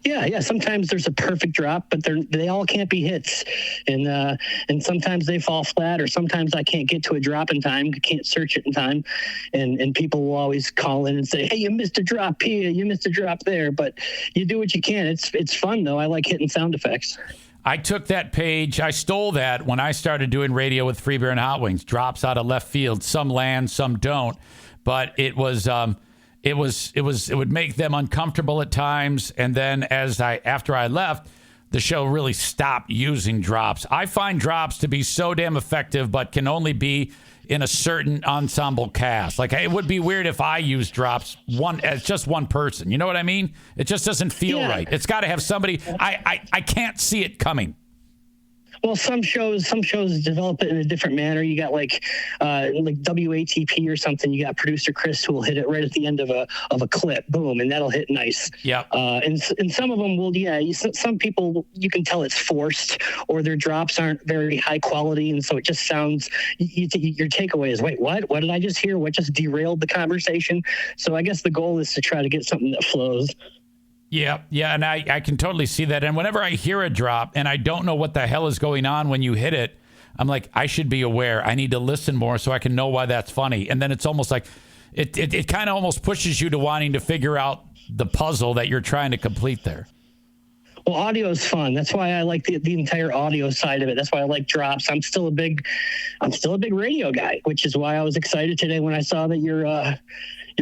Yeah. Sometimes there's a perfect drop, but they all can't be hits, and sometimes they fall flat, or sometimes I can't get to a drop in time, can't search it in time, and people will always call in and say, "Hey, you missed a drop here, you missed a drop there," but you do what you can. It's fun though. I like hitting sound effects. I took that page. I stole that when I started doing radio with Free Beer and Hot Wings. Drops out of left field. Some land, some don't. But it would make them uncomfortable at times. And then after I left, the show really stopped using drops. I find drops to be so damn effective, but can only be in a certain ensemble cast. Like, it would be weird if I used drops as just one person. You know what I mean? It just doesn't feel right. It's got to have somebody. I can't see it coming. Well, some shows develop it in a different manner. You got like WATP or something. You got producer Chris who will hit it right at the end of a clip, boom, and that'll hit nice. Yeah. And some of them will, some people you can tell it's forced, or their drops aren't very high quality, and so it just sounds. Your takeaway is, wait, what? What did I just hear? What just derailed the conversation? So I guess the goal is to try to get something that flows. Yeah, and I can totally see that. And whenever I hear a drop and I don't know what the hell is going on when you hit it, I'm like, I should be aware. I need to listen more so I can know why that's funny. And then it's almost like it kind of almost pushes you to wanting to figure out the puzzle that you're trying to complete there. Well, audio is fun. That's why I like the entire audio side of it. That's why I like drops. I'm still a big radio guy, which is why I was excited today when I saw that you're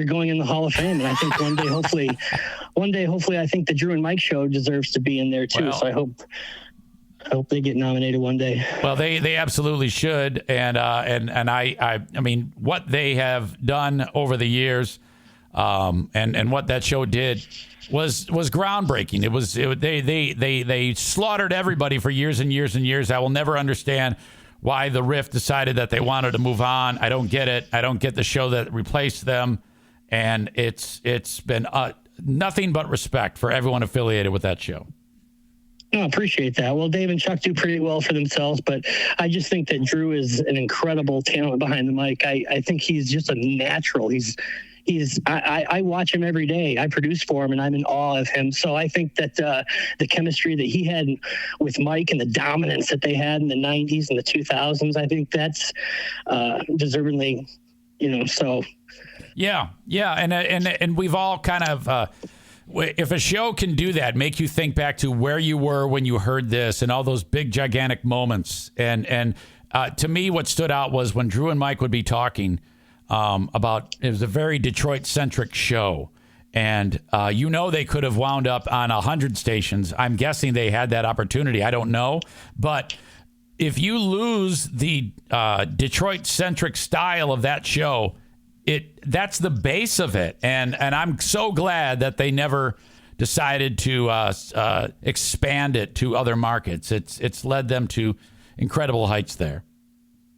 going in the Hall of Fame. And I think one day, hopefully, I think the Drew and Mike Show deserves to be in there too. Well, so I hope they get nominated one day. Well, they absolutely should. And I mean, what they have done over the years, and what that show did was groundbreaking. They slaughtered everybody for years and years and years. I will never understand why the Riff decided that they wanted to move on. I don't get it. I don't get the show that replaced them. And it's been nothing but respect for everyone affiliated with that show. I appreciate that. Well, Dave and Chuck do pretty well for themselves, but I just think that Drew is an incredible talent behind the mic. I think he's just a natural. I watch him every day. I produce for him, and I'm in awe of him. So I think that the chemistry that he had with Mike and the dominance that they had in the 90s and the 2000s, I think that's deservingly, so. Yeah, and we've all kind of, if a show can do that, make you think back to where you were when you heard this and all those big, gigantic moments. And to me, what stood out was when Drew and Mike would be talking about, it was a very Detroit-centric show. And they could have wound up on 100 stations. I'm guessing they had that opportunity. I don't know. But if you lose the Detroit-centric style of that show, that's the base of it. And I'm so glad that they never decided to expand it to other markets. It's led them to incredible heights there.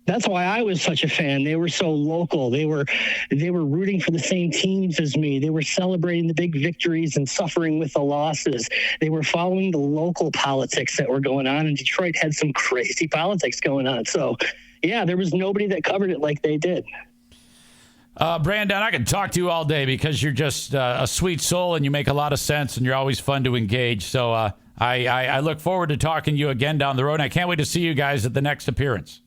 That's why I was such a fan. They were so local. They were rooting for the same teams as me. They were celebrating the big victories and suffering with the losses. They were following the local politics that were going on, and Detroit had some crazy politics going on. So, yeah, there was nobody that covered it like they did. Brandon, I can talk to you all day because you're just a sweet soul and you make a lot of sense and you're always fun to engage. So I look forward to talking to you again down the road. And I can't wait to see you guys at the next appearance.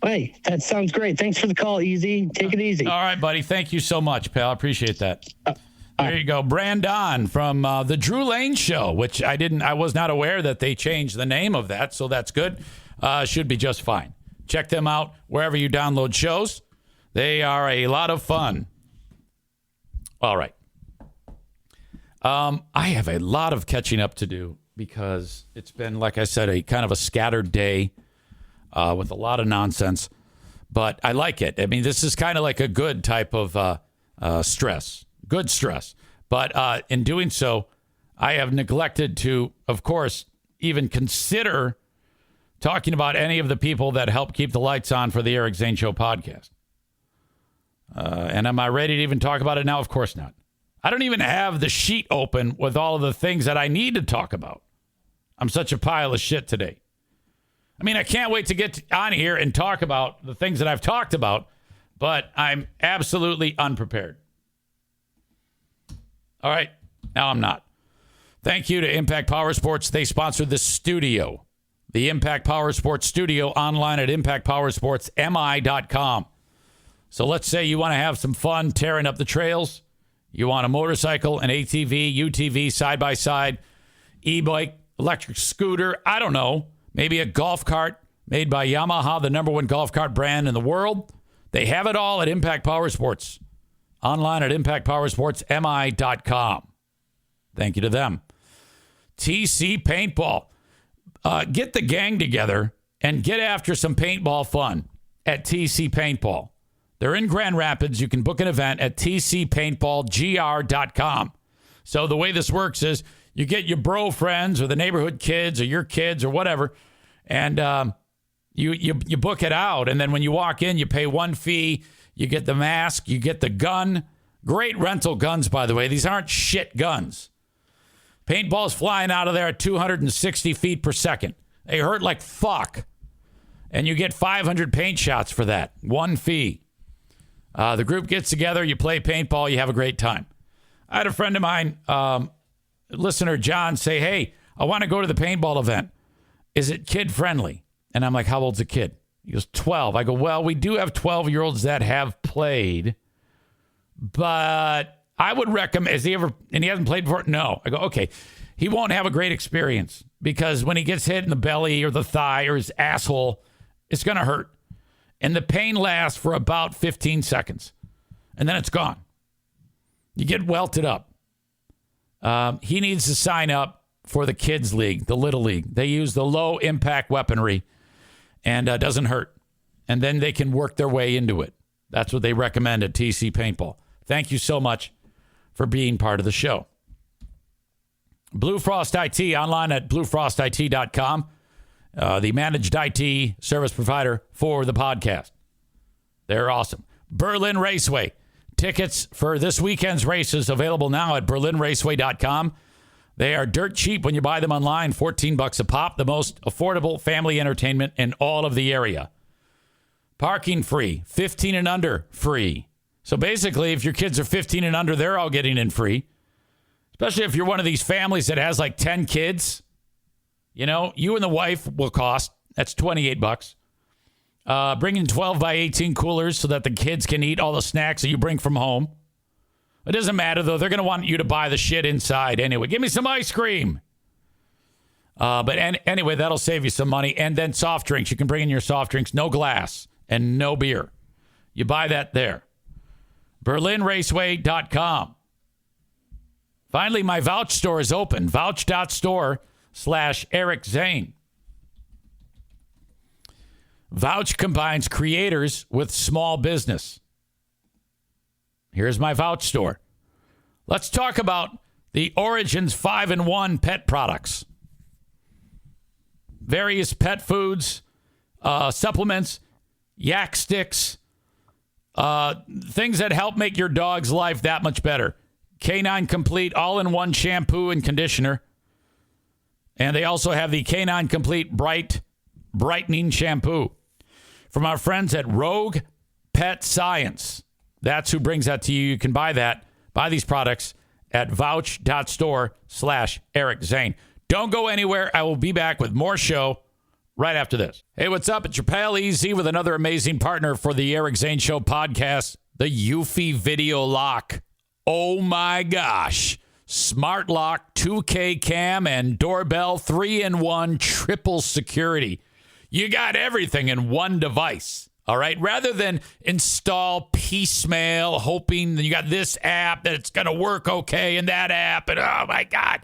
Hey, that sounds great. Thanks for the call, Easy. Take it easy. All right, buddy. Thank you so much, pal. I appreciate that. There you go. Brandon from the Drew Lane Show, which I was not aware that they changed the name of that, so that's good. Should be just fine. Check them out wherever you download shows. They are a lot of fun. All right. I have a lot of catching up to do because it's been, like I said, a kind of a scattered day. With a lot of nonsense, but I like it. I mean, this is kind of like a good type of stress, good stress. But in doing so, I have neglected to, of course, even consider talking about any of the people that help keep the lights on for the Eric Zane Show podcast. And am I ready to even talk about it now? Of course not. I don't even have the sheet open with all of the things that I need to talk about. I'm such a pile of shit today. I mean, I can't wait to get on here and talk about the things that I've talked about, but I'm absolutely unprepared. All right. Now I'm not. Thank you to Impact Power Sports. They sponsor this studio, the Impact Power Sports studio, online at impactpowersportsmi.com. So let's say you want to have some fun tearing up the trails. You want a motorcycle, an ATV, UTV, side-by-side, e-bike, electric scooter, I don't know. Maybe a golf cart made by Yamaha, the #1 golf cart brand in the world. They have it all at Impact Power Sports. Online at impactpowersportsmi.com. Thank you to them. TC Paintball. Get the gang together and get after some paintball fun at TC Paintball. They're in Grand Rapids. You can book an event at tcpaintballgr.com. So the way this works is you get your bro friends or the neighborhood kids or your kids or whatever, and you book it out. And then when you walk in, you pay one fee. You get the mask. You get the gun. Great rental guns, by the way. These aren't shit guns. Paintball's flying out of there at 260 feet per second. They hurt like fuck. And you get 500 paint shots for that. One fee. The group gets together. You play paintball. You have a great time. I had a friend of mine, listener John, say, hey, I want to go to the paintball event. Is it kid friendly? And I'm like, how old's a kid? He goes, 12. I go, well, we do have 12-year-olds that have played, but I would recommend, has he ever, and he hasn't played before? No. I go, okay. He won't have a great experience because when he gets hit in the belly or the thigh or his asshole, it's going to hurt. And the pain lasts for about 15 seconds. And then it's gone. You get welted up. He needs to sign up for the kids league, the little league. They use the low impact weaponry and doesn't hurt. And then they can work their way into it. That's what they recommend at TC Paintball. Thank you so much for being part of the show. Blue Frost IT, online at bluefrostit.com. The managed IT service provider for the podcast. They're awesome. Berlin Raceway. Tickets for this weekend's races available now at berlinraceway.com. They are dirt cheap when you buy them online, $14 a pop, the most affordable family entertainment in all of the area. Parking free, 15 and under free. So basically, if your kids are 15 and under, they're all getting in free. Especially if you're one of these families that has like 10 kids. You know, you and the wife will cost, that's $28. Bring in 12 by 18 coolers so that the kids can eat all the snacks that you bring from home. It doesn't matter, though. They're going to want you to buy the shit inside anyway. Give me some ice cream. Anyway, that'll save you some money. And then soft drinks. You can bring in your soft drinks. No glass and no beer. You buy that there. BerlinRaceway.com. Finally, my Vouch store is open. Vouch.store/Eric Zane. Vouch combines creators with small business. Here's my Vouch store. Let's talk about the Origins 5-in-1 pet products. Various pet foods, supplements, yak sticks, things that help make your dog's life that much better. Canine Complete all-in-one shampoo and conditioner. And they also have the Canine Complete brightening shampoo. From our friends at Rogue Pet Science. That's who brings that to you. You can buy these products at vouch.store/Eric Zane. Don't go anywhere. I will be back with more show right after this. Hey, what's up? It's your pal EZ with another amazing partner for the Eric Zane Show podcast, the Eufy Video Lock. Oh my gosh. Smart Lock, 2K cam, and doorbell, 3-in-1 triple security. You got everything in one device, all right? Rather than install piecemeal, hoping that you got this app, that it's going to work okay, and that app, and oh my God.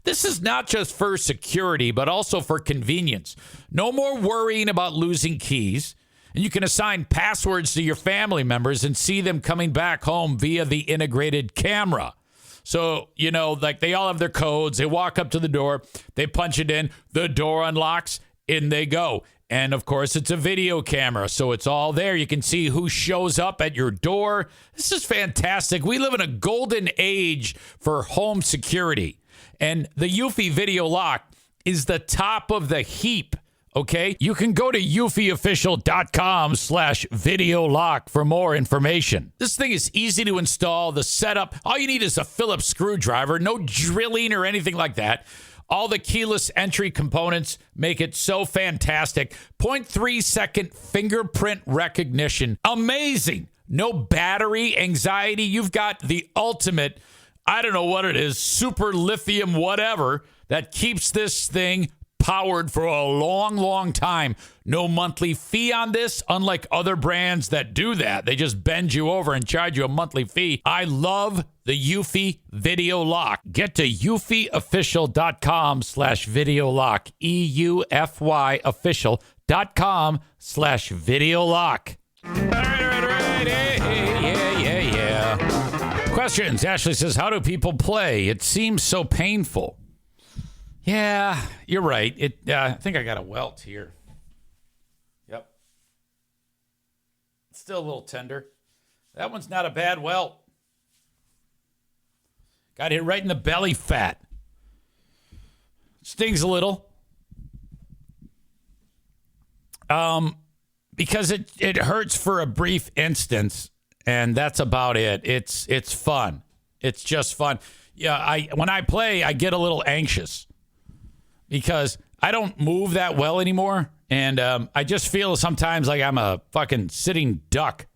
This is not just for security, but also for convenience. No more worrying about losing keys. And you can assign passwords to your family members and see them coming back home via the integrated camera. So, like they all have their codes. They walk up to the door. They punch it in. The door unlocks. In they go. And, of course, it's a video camera, so it's all there. You can see who shows up at your door. This is fantastic. We live in a golden age for home security. And the Eufy Video Lock is the top of the heap, okay? You can go to eufyofficial.com/video lock for more information. This thing is easy to install. The setup, all you need is a Phillips screwdriver, no drilling or anything like that. All the keyless entry components make it so fantastic. 0.3-second fingerprint recognition. Amazing. No battery anxiety. You've got the ultimate, I don't know what it is, super lithium whatever that keeps this thing powered for a long, long time. No monthly fee on this, unlike other brands that do that. They just bend you over and charge you a monthly fee. I love the Eufy Video Lock. Get to eufyofficial.com/video lock. EUFY official.com/video lock. All right. Hey, yeah. Questions. Ashley says, how do people play? It seems so painful. Yeah, you're right. I think I got a welt here. Yep. It's still a little tender. That one's not a bad welt. Got hit right in the belly fat. Stings a little. Because it hurts for a brief instance, and that's about it. It's fun. It's just fun. Yeah, when I play, I get a little anxious. Because I don't move that well anymore. And I just feel sometimes like I'm a fucking sitting duck.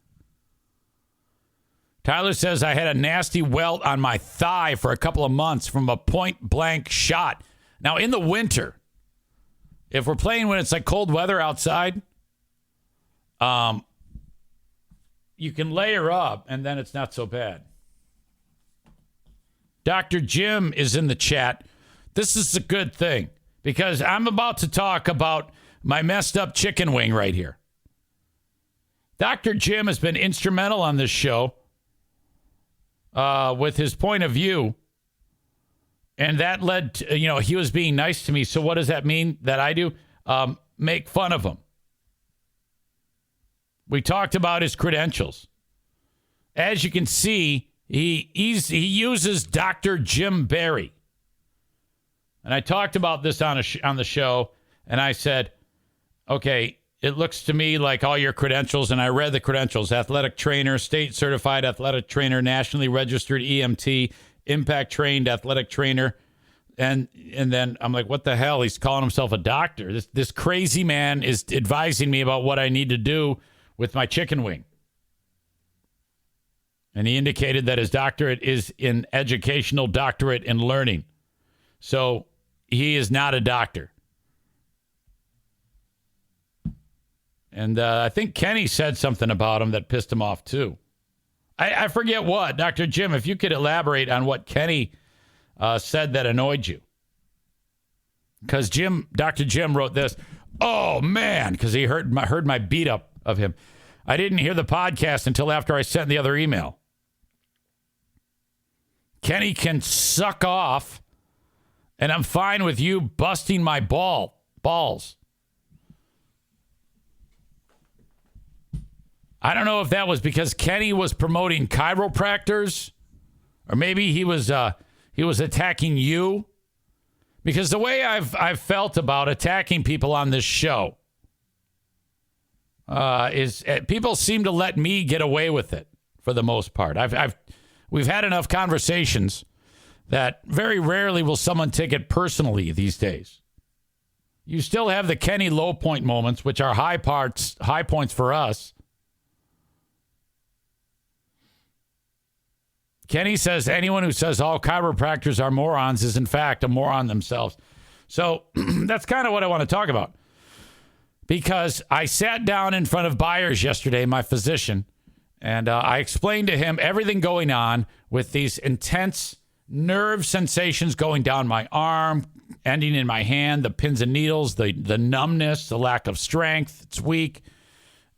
Tyler says I had a nasty welt on my thigh for a couple of months from a point-blank shot. Now, in the winter, if we're playing when it's like cold weather outside, you can layer up, and then it's not so bad. Dr. Jim is in the chat. This is a good thing. Because I'm about to talk about my messed up chicken wing right here. Dr. Jim has been instrumental on this show with his point of view. And that led to, he was being nice to me. So what does that mean that I do? Make fun of him. We talked about his credentials. As you can see, he uses Dr. Jim Barry. And I talked about this on the show, and I said, okay, it looks to me like all your credentials, and I read the credentials: athletic trainer, state certified athletic trainer, nationally registered EMT, impact trained athletic trainer. And then I'm like, what the hell? He's calling himself a doctor. This crazy man is advising me about what I need to do with my chicken wing. And he indicated that his doctorate is in educational doctorate in learning. So he is not a doctor. And I think Kenny said something about him that pissed him off, too. I forget what. Dr. Jim, if you could elaborate on what Kenny said that annoyed you? Because Dr. Jim wrote this. Oh, man, because he heard my beat up of him. I didn't hear the podcast until after I sent the other email. Kenny can suck off, and I'm fine with you busting my balls. I don't know if that was because Kenny was promoting chiropractors, or maybe he was attacking you. Because the way I've felt about attacking people on this show is people seem to let me get away with it for the most part. We've had enough conversations that very rarely will someone take it personally these days. You still have the Kenny low point moments, which are high points for us. Kenny says anyone who says all chiropractors are morons is in fact a moron themselves. So that's kind of what I want to talk about. Because I sat down in front of Byers yesterday, my physician, and I explained to him everything going on with these intense nerve sensations going down my arm, ending in my hand, the pins and needles, the numbness, the lack of strength. It's weak,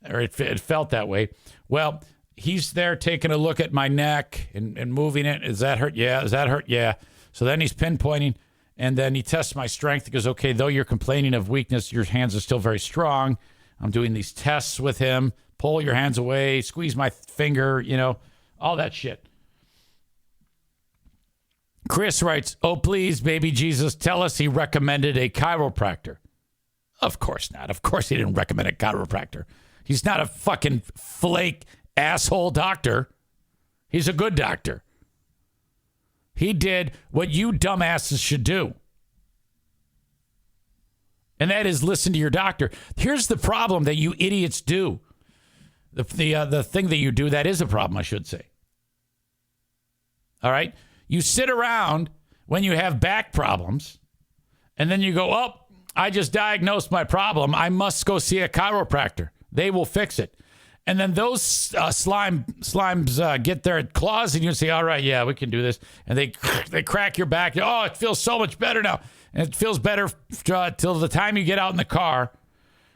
or it felt that way. Well, he's there taking a look at my neck and moving it. Does that hurt? Yeah. Does that hurt? Yeah. So then he's pinpointing, and then he tests my strength. He goes, okay, though you're complaining of weakness, your hands are still very strong. I'm doing these tests with him. Pull your hands away, squeeze my finger, all that shit. Chris writes, oh, please, baby Jesus, tell us he recommended a chiropractor. Of course not. Of course he didn't recommend a chiropractor. He's not a fucking flake asshole doctor. He's a good doctor. He did what you dumbasses should do. And that is listen to your doctor. Here's the problem that you idiots do. The thing that you do that is a problem, I should say. All right? You sit around when you have back problems, and then you go, oh, I just diagnosed my problem. I must go see a chiropractor. They will fix it. And then those slimes get their claws in you and say, all right, yeah, we can do this. And they crack your back. Oh, it feels so much better now. And it feels better till the time you get out in the car.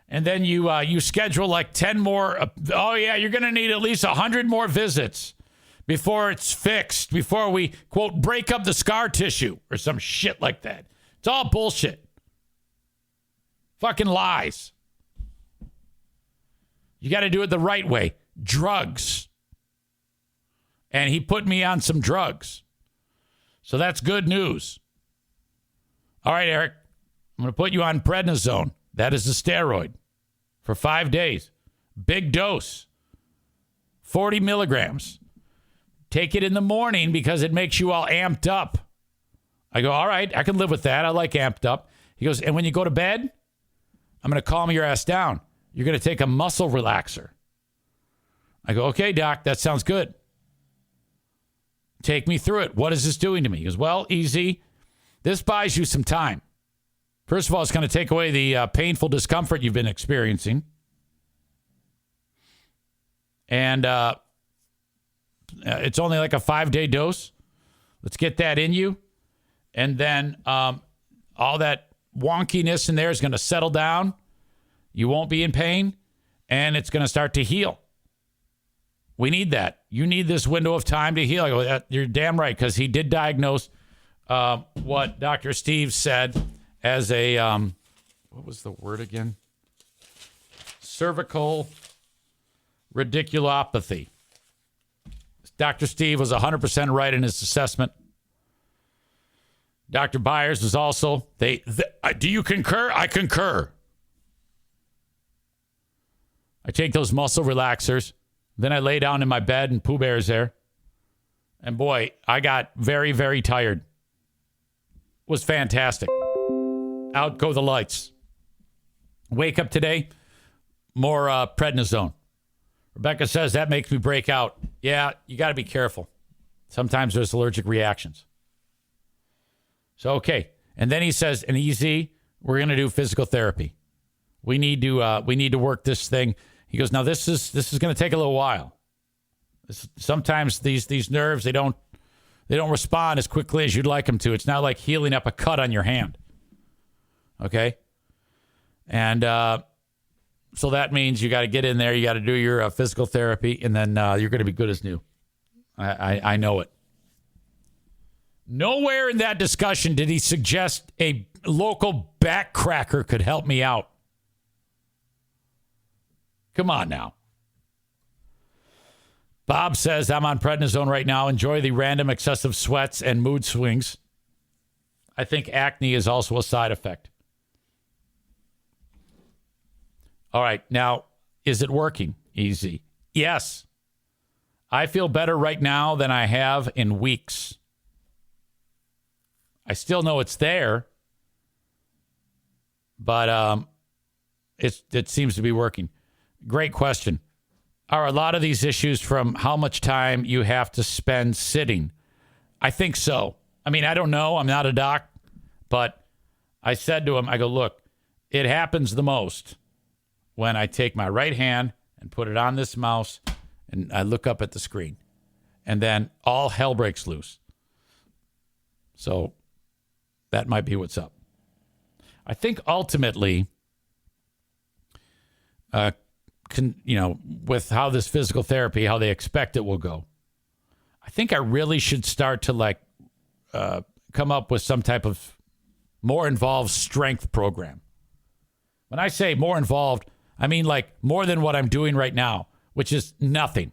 And then you schedule like 10 more. Oh, yeah, you're going to need at least 100 more visits before it's fixed, before we, quote, break up the scar tissue or some shit like that. It's all bullshit. Fucking lies. You got to do it the right way. Drugs. And he put me on some drugs. So that's good news. All right, Eric, I'm going to put you on prednisone. That is a steroid for 5 days. Big dose. 40 milligrams. Take it in the morning because it makes you all amped up. I go, all right, I can live with that. I like amped up. He goes, and when you go to bed, I'm going to calm your ass down. You're going to take a muscle relaxer. I go, okay, doc, that sounds good. Take me through it. What is this doing to me? He goes, well, easy. This buys you some time. First of all, it's going to take away the painful discomfort you've been experiencing. And it's only like a 5-day dose. Let's get that in you. And then all that wonkiness in there is going to settle down. You won't be in pain. And it's going to start to heal. We need that. You need this window of time to heal. I go, you're damn right, because he did diagnose what Dr. Steve said as a, what was the word again? Cervical radiculopathy. Dr. Steve was 100% right in his assessment. Dr. Byers was also, do you concur? I concur. I take those muscle relaxers. Then I lay down in my bed and Pooh Bear's there. And boy, I got very, very tired. It was fantastic. Out go the lights. Wake up today, more prednisone. Rebecca says that makes me break out. Yeah, you got to be careful. Sometimes there's allergic reactions. So, okay. And then he says, and easy, we're going to do physical therapy. We need to work this thing. He goes, now this is going to take a little while. Sometimes these nerves, they don't They don't respond as quickly as you'd like them to. It's not like healing up a cut on your hand. Okay? And so that means you got to get in there. You got to do your physical therapy, and then you're going to be good as new. I know it. Nowhere in that discussion did he suggest a local back cracker could help me out. Come on now. Bob says, I'm on prednisone right now. Enjoy the random excessive sweats and mood swings. I think acne is also a side effect. All right. Now, is it working? Easy. Yes. I feel better right now than I have in weeks. I still know it's there, but it seems to be working. Great question. Are a lot of these issues from how much time you have to spend sitting? I think so. I mean, I don't know. I'm not a doc, but I said to him, I go, look, it happens the most when I take my right hand and put it on this mouse and I look up at the screen, and then all hell breaks loose. So that might be what's up. I think ultimately, with how this physical therapy, how they expect it will go, I think I really should start to come up with some type of more involved strength program. When I say more involved, I mean like more than what I'm doing right now, which is nothing.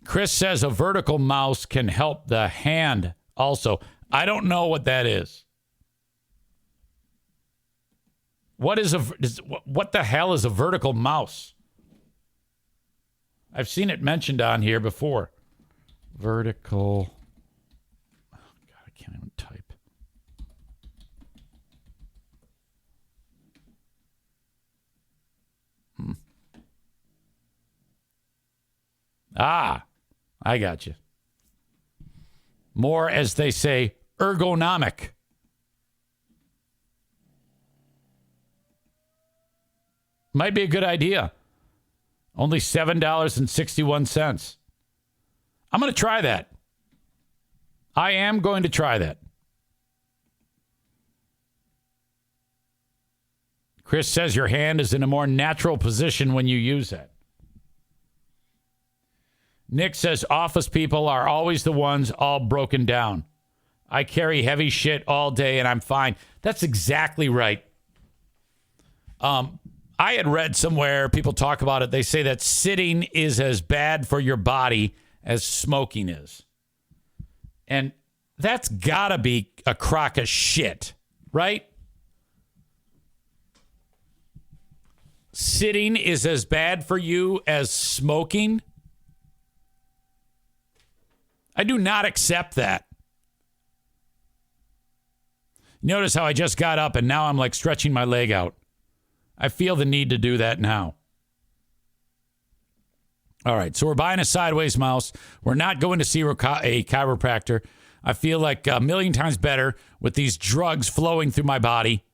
Chris says a vertical mouse can help the hand also. I don't know what that is. What the hell is a vertical mouse? I've seen it mentioned on here before. Vertical. Oh God, I can't even type. I got you. More, as they say, ergonomic. Might be a good idea. Only $7.61. I'm going to try that. I am going to try that. Chris says your hand is in a more natural position when you use that. Nick says office people are always the ones all broken down. I carry heavy shit all day and I'm fine. That's exactly right. I had read somewhere, people talk about it, they say that sitting is as bad for your body as smoking is. And that's gotta be a crock of shit, right? Sitting is as bad for you as smoking? I do not accept that. Notice how I just got up and now I'm like stretching my leg out. I feel the need to do that now. All right, so we're buying a sideways mouse. We're not going to see a chiropractor. I feel like a million times better with these drugs flowing through my body.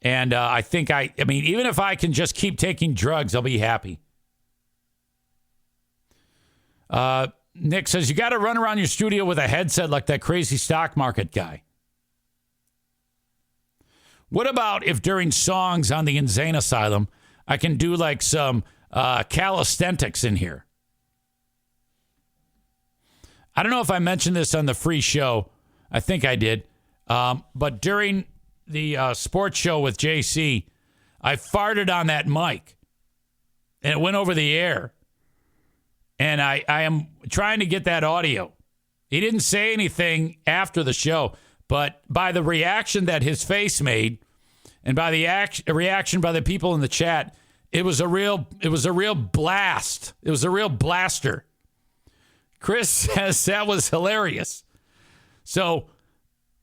And I think I mean, even if I can just keep taking drugs, I'll be happy. Nick says, you got to run around your studio with a headset like that crazy stock market guy. What about if during songs on the Insane Asylum, I can do like some calisthenics in here? I don't know if I mentioned this on the free show. I think I did. But during the sports show with JC, I farted on that mic. And it went over the air. And I am trying to get that audio. He didn't say anything after the show, but by the reaction that his face made, and by the reaction by the people in the chat, it was a real blast. It was a real blaster. Chris says that was hilarious. So,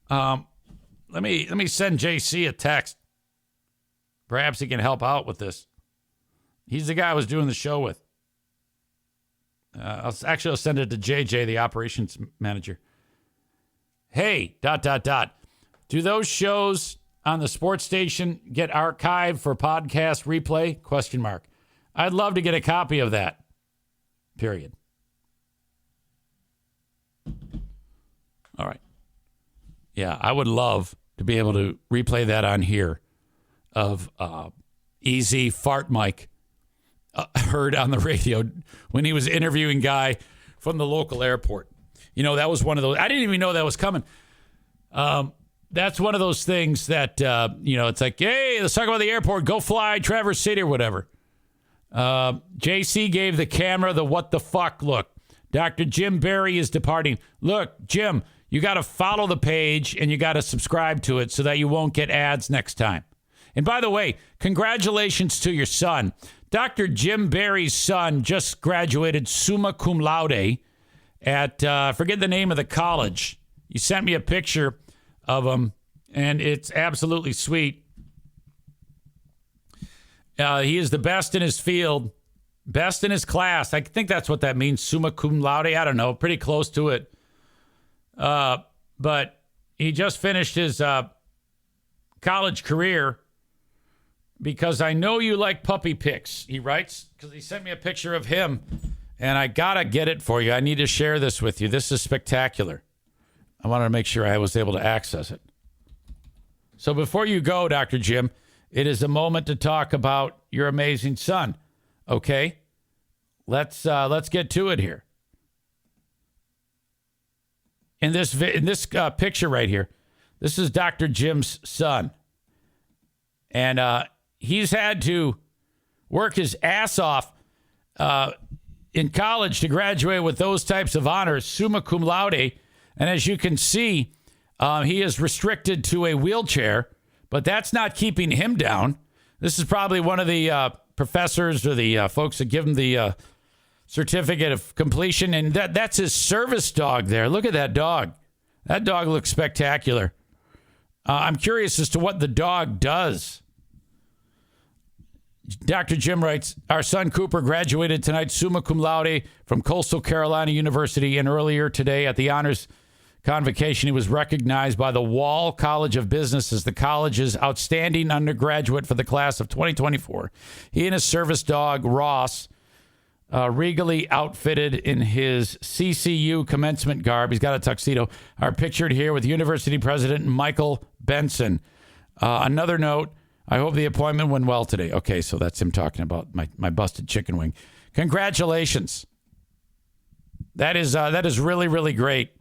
let me send JC a text. Perhaps he can help out with this. He's the guy I was doing the show with. I'll send it to JJ, the operations manager. Hey, ... Do those shows on the sports station get archived for podcast replay? ? I'd love to get a copy of that. Period. Yeah, I would love to be able to replay that on here of Easy Fart Mike heard on the radio when he was interviewing guy from the local airport. You know, that was one of those. I didn't even know that was coming. That's one of those things that, it's like, hey, let's talk about the airport. Go fly Traverse City or whatever. JC gave the camera the what the fuck look. Dr. Jim Barry is departing. Look, Jim, you got to follow the page and you got to subscribe to it so that you won't get ads next time. And by the way, congratulations to your son. Dr. Jim Barry's son just graduated summa cum laude at, forget the name of the college. You sent me a picture of him, and it's absolutely sweet. He is the best in his field, best in his class. I think that's what that means, summa cum laude. I don't know, pretty close to it. But he just finished his college career because I know you like puppy pics, he writes, because he sent me a picture of him, and I got to get it for you. I need to share this with you. This is spectacular. I wanted to make sure I was able to access it. So before you go, Dr. Jim, it is a moment to talk about your amazing son. Okay? Let's get to it here. In this picture right here, this is Dr. Jim's son. And he's had to work his ass off in college to graduate with those types of honors, summa cum laude. And as you can see, he is restricted to a wheelchair, but that's not keeping him down. This is probably one of the professors or the folks that give him the certificate of completion. And that's his service dog there. Look at that dog. That dog looks spectacular. I'm curious as to what the dog does. Dr. Jim writes, our son Cooper graduated tonight summa cum laude from Coastal Carolina University, and earlier today at the honors convocation, he was recognized by the Wall College of Business as the college's outstanding undergraduate for the class of 2024. He and his service dog, Ross, regally outfitted in his CCU commencement garb, he's got a tuxedo, are pictured here with University President Michael Benson. Another note, I hope the appointment went well today. Okay, so that's him talking about my busted chicken wing. Congratulations. That is really, really great.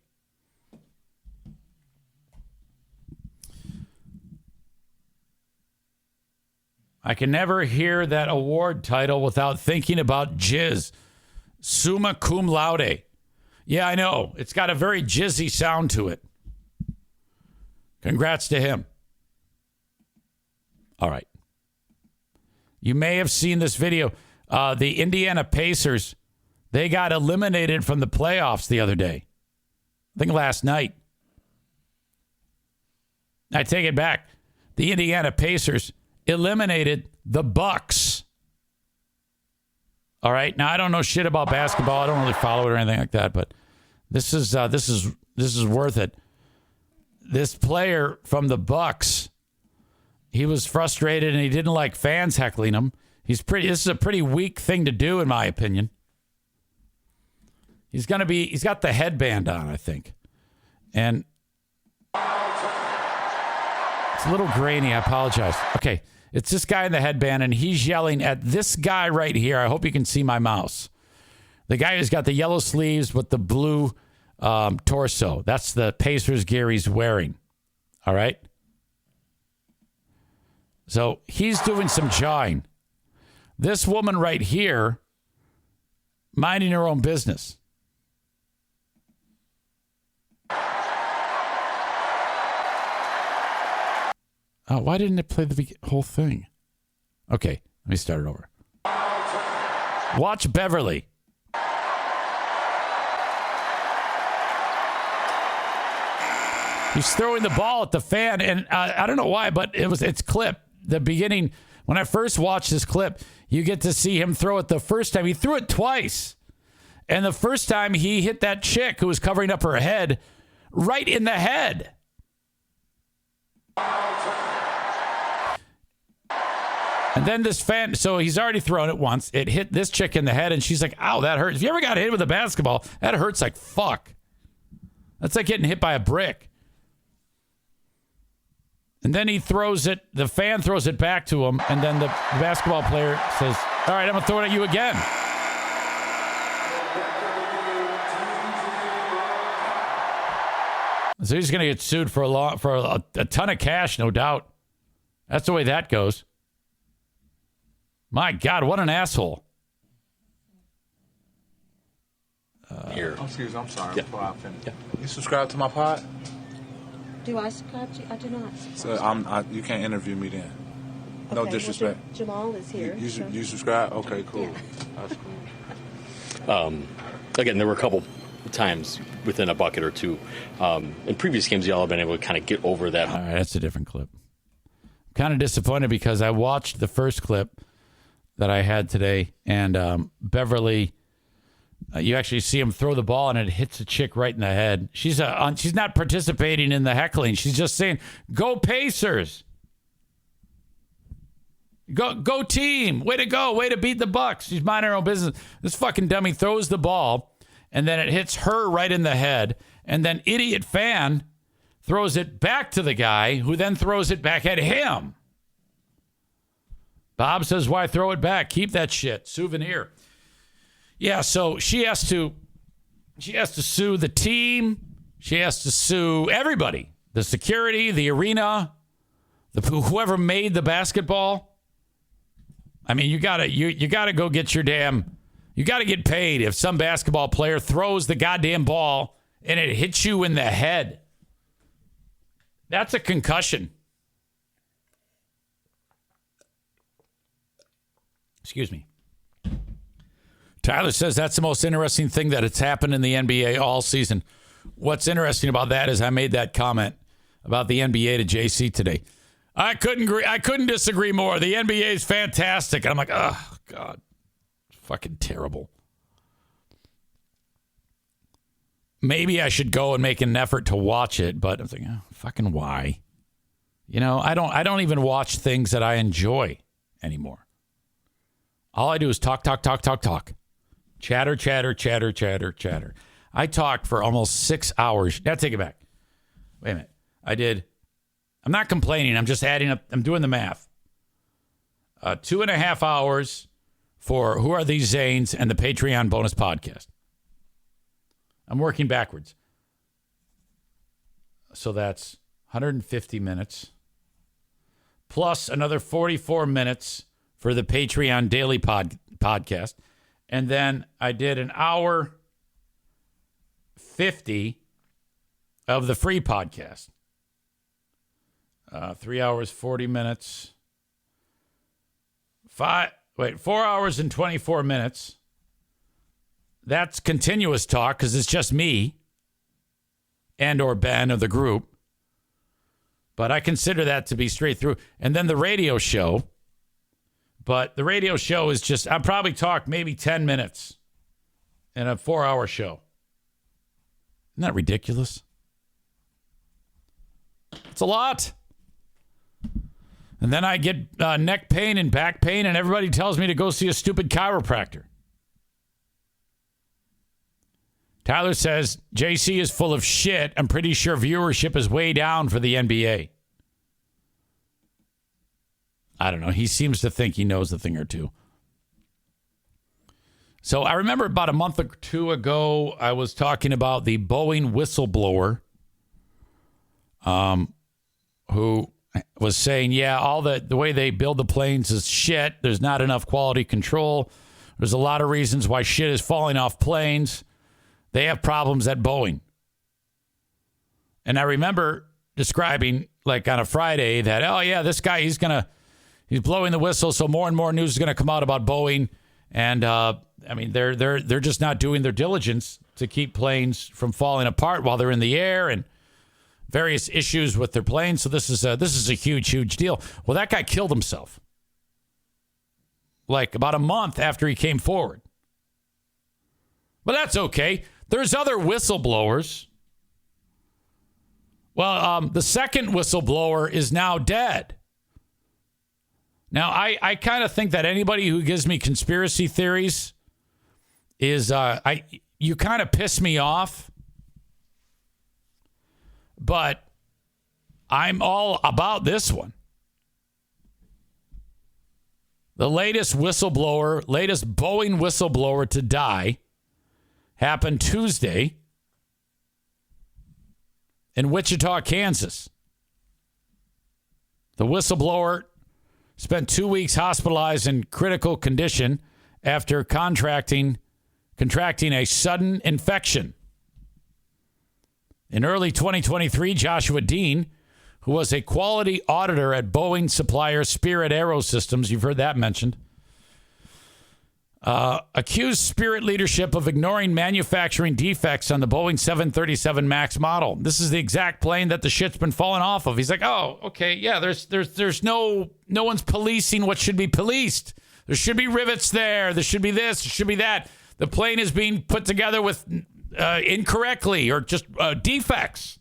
I can never hear that award title without thinking about jizz. Summa cum laude. Yeah, I know. It's got a very jizzy sound to it. Congrats to him. All right. You may have seen this video. The Indiana Pacers, they got eliminated from the playoffs the other day. I think last night. I take it back. The Indiana Pacers eliminated the Bucks. All right. Now I don't know shit about basketball. I don't really follow it or anything like that, but this is worth it. This player from the Bucks, he was frustrated and he didn't like fans heckling him. This is a pretty weak thing to do, in my opinion. He's got the headband on, I think. And it's a little grainy. I apologize. Okay. It's this guy in the headband, and he's yelling at this guy right here. I hope you can see my mouse. The guy who's got the yellow sleeves with the blue torso. That's the Pacers gear he's wearing. All right? So he's doing some jawing. This woman right here, minding her own business. Oh, why didn't it play the whole thing? Okay, let me start it over. Watch Beverly. He's throwing the ball at the fan, and I don't know why, but it's clip. The beginning, when I first watched this clip, you get to see him throw it the first time. He threw it twice. And the first time he hit that chick who was covering up her head right in the head. And then this fan, so he's already thrown it once. It hit this chick in the head, and she's like, ow, that hurts. If you ever got hit with a basketball, that hurts like fuck. That's like getting hit by a brick. And then he throws it, the fan throws it back to him, and then the basketball player says, all right, I'm going to throw it at you again. So he's going to get sued for a ton of cash, no doubt. That's the way that goes. My God, what an asshole. Here. Excuse me, I'm sorry. Yeah. Before I finish. Yeah. You subscribe to my pod? Do I subscribe to you? I do not. So you can't interview me then. No Okay, disrespect. Well, Jamal is here. You subscribe? Okay, cool. Yeah. That's cool. Again, there were a couple times within a bucket or two. In previous games, y'all have been able to kind of get over that. All right, that's a different clip. I'm kind of disappointed because I watched the first clip that I had today, and Beverly, you actually see him throw the ball, and it hits a chick right in the head. She's not participating in the heckling. She's just saying, "Go Pacers! Go team! Way to go! Way to beat the Bucks!" She's minding her own business. This fucking dummy throws the ball, and then it hits her right in the head, and then idiot fan throws it back to the guy, who then throws it back at him. Bob says, "Why throw it back? Keep that shit. Souvenir." Yeah, so she has to sue the team. She has to sue everybody. The security, the arena, whoever made the basketball. I mean, you gotta go get you gotta get paid if some basketball player throws the goddamn ball and it hits you in the head. That's a concussion. Excuse me. Tyler says that's the most interesting thing that has happened in the NBA all season. What's interesting about that is I made that comment about the NBA to JC today. I couldn't disagree more. The NBA is fantastic. And I'm like, oh, God. Fucking terrible. Maybe I should go and make an effort to watch it, but I'm thinking, oh, fucking why? You know, I don't even watch things that I enjoy anymore. All I do is talk. Chatter. I talked for almost 6 hours. Now take it back. Wait a minute. I'm not complaining. I'm just adding up. I'm doing the math. 2.5 hours for Who Are These Zanes and the Patreon bonus podcast. I'm working backwards. So that's 150 minutes plus another 44 minutes for the Patreon daily podcast. And then I did an hour 50 of the free podcast. 3 hours, 40 minutes. 4 hours and 24 minutes. That's continuous talk because it's just me and or Ben of the group. But I consider that to be straight through. And then the radio show. But the radio show is just, I'll probably talk maybe 10 minutes in a 4-hour show. Isn't that ridiculous? It's a lot. And then I get neck pain and back pain, and everybody tells me to go see a stupid chiropractor. Tyler says, JC is full of shit. I'm pretty sure viewership is way down for the NBA. I don't know. He seems to think he knows a thing or two. So I remember about a month or two ago, I was talking about the Boeing whistleblower who was saying, yeah, all the way they build the planes is shit. There's not enough quality control. There's a lot of reasons why shit is falling off planes. They have problems at Boeing. And I remember describing, like on a Friday, that, oh, yeah, this guy, he's blowing the whistle, so more and more news is going to come out about Boeing. And, I mean, they're just not doing their diligence to keep planes from falling apart while they're in the air and various issues with their planes. So this is a huge deal. Well, that guy killed himself like about a month after he came forward. But that's okay. There's other whistleblowers. Well, the second whistleblower is now dead. Now, I kind of think that anybody who gives me conspiracy theories is, you kind of piss me off. But I'm all about this one. The latest Boeing whistleblower to die happened Tuesday in Wichita, Kansas. The whistleblower spent 2 weeks hospitalized in critical condition after contracting a sudden infection. In early 2023, Joshua Dean, who was a quality auditor at Boeing supplier Spirit Aerosystems, you've heard that mentioned, accused Spirit leadership of ignoring manufacturing defects on the Boeing 737 MAX model. This is the exact plane that the shit's been falling off of. He's like, oh, okay, yeah, there's no one's policing what should be policed. There should be rivets there. There should be this. There should be that. The plane is being put together with incorrectly or just defects.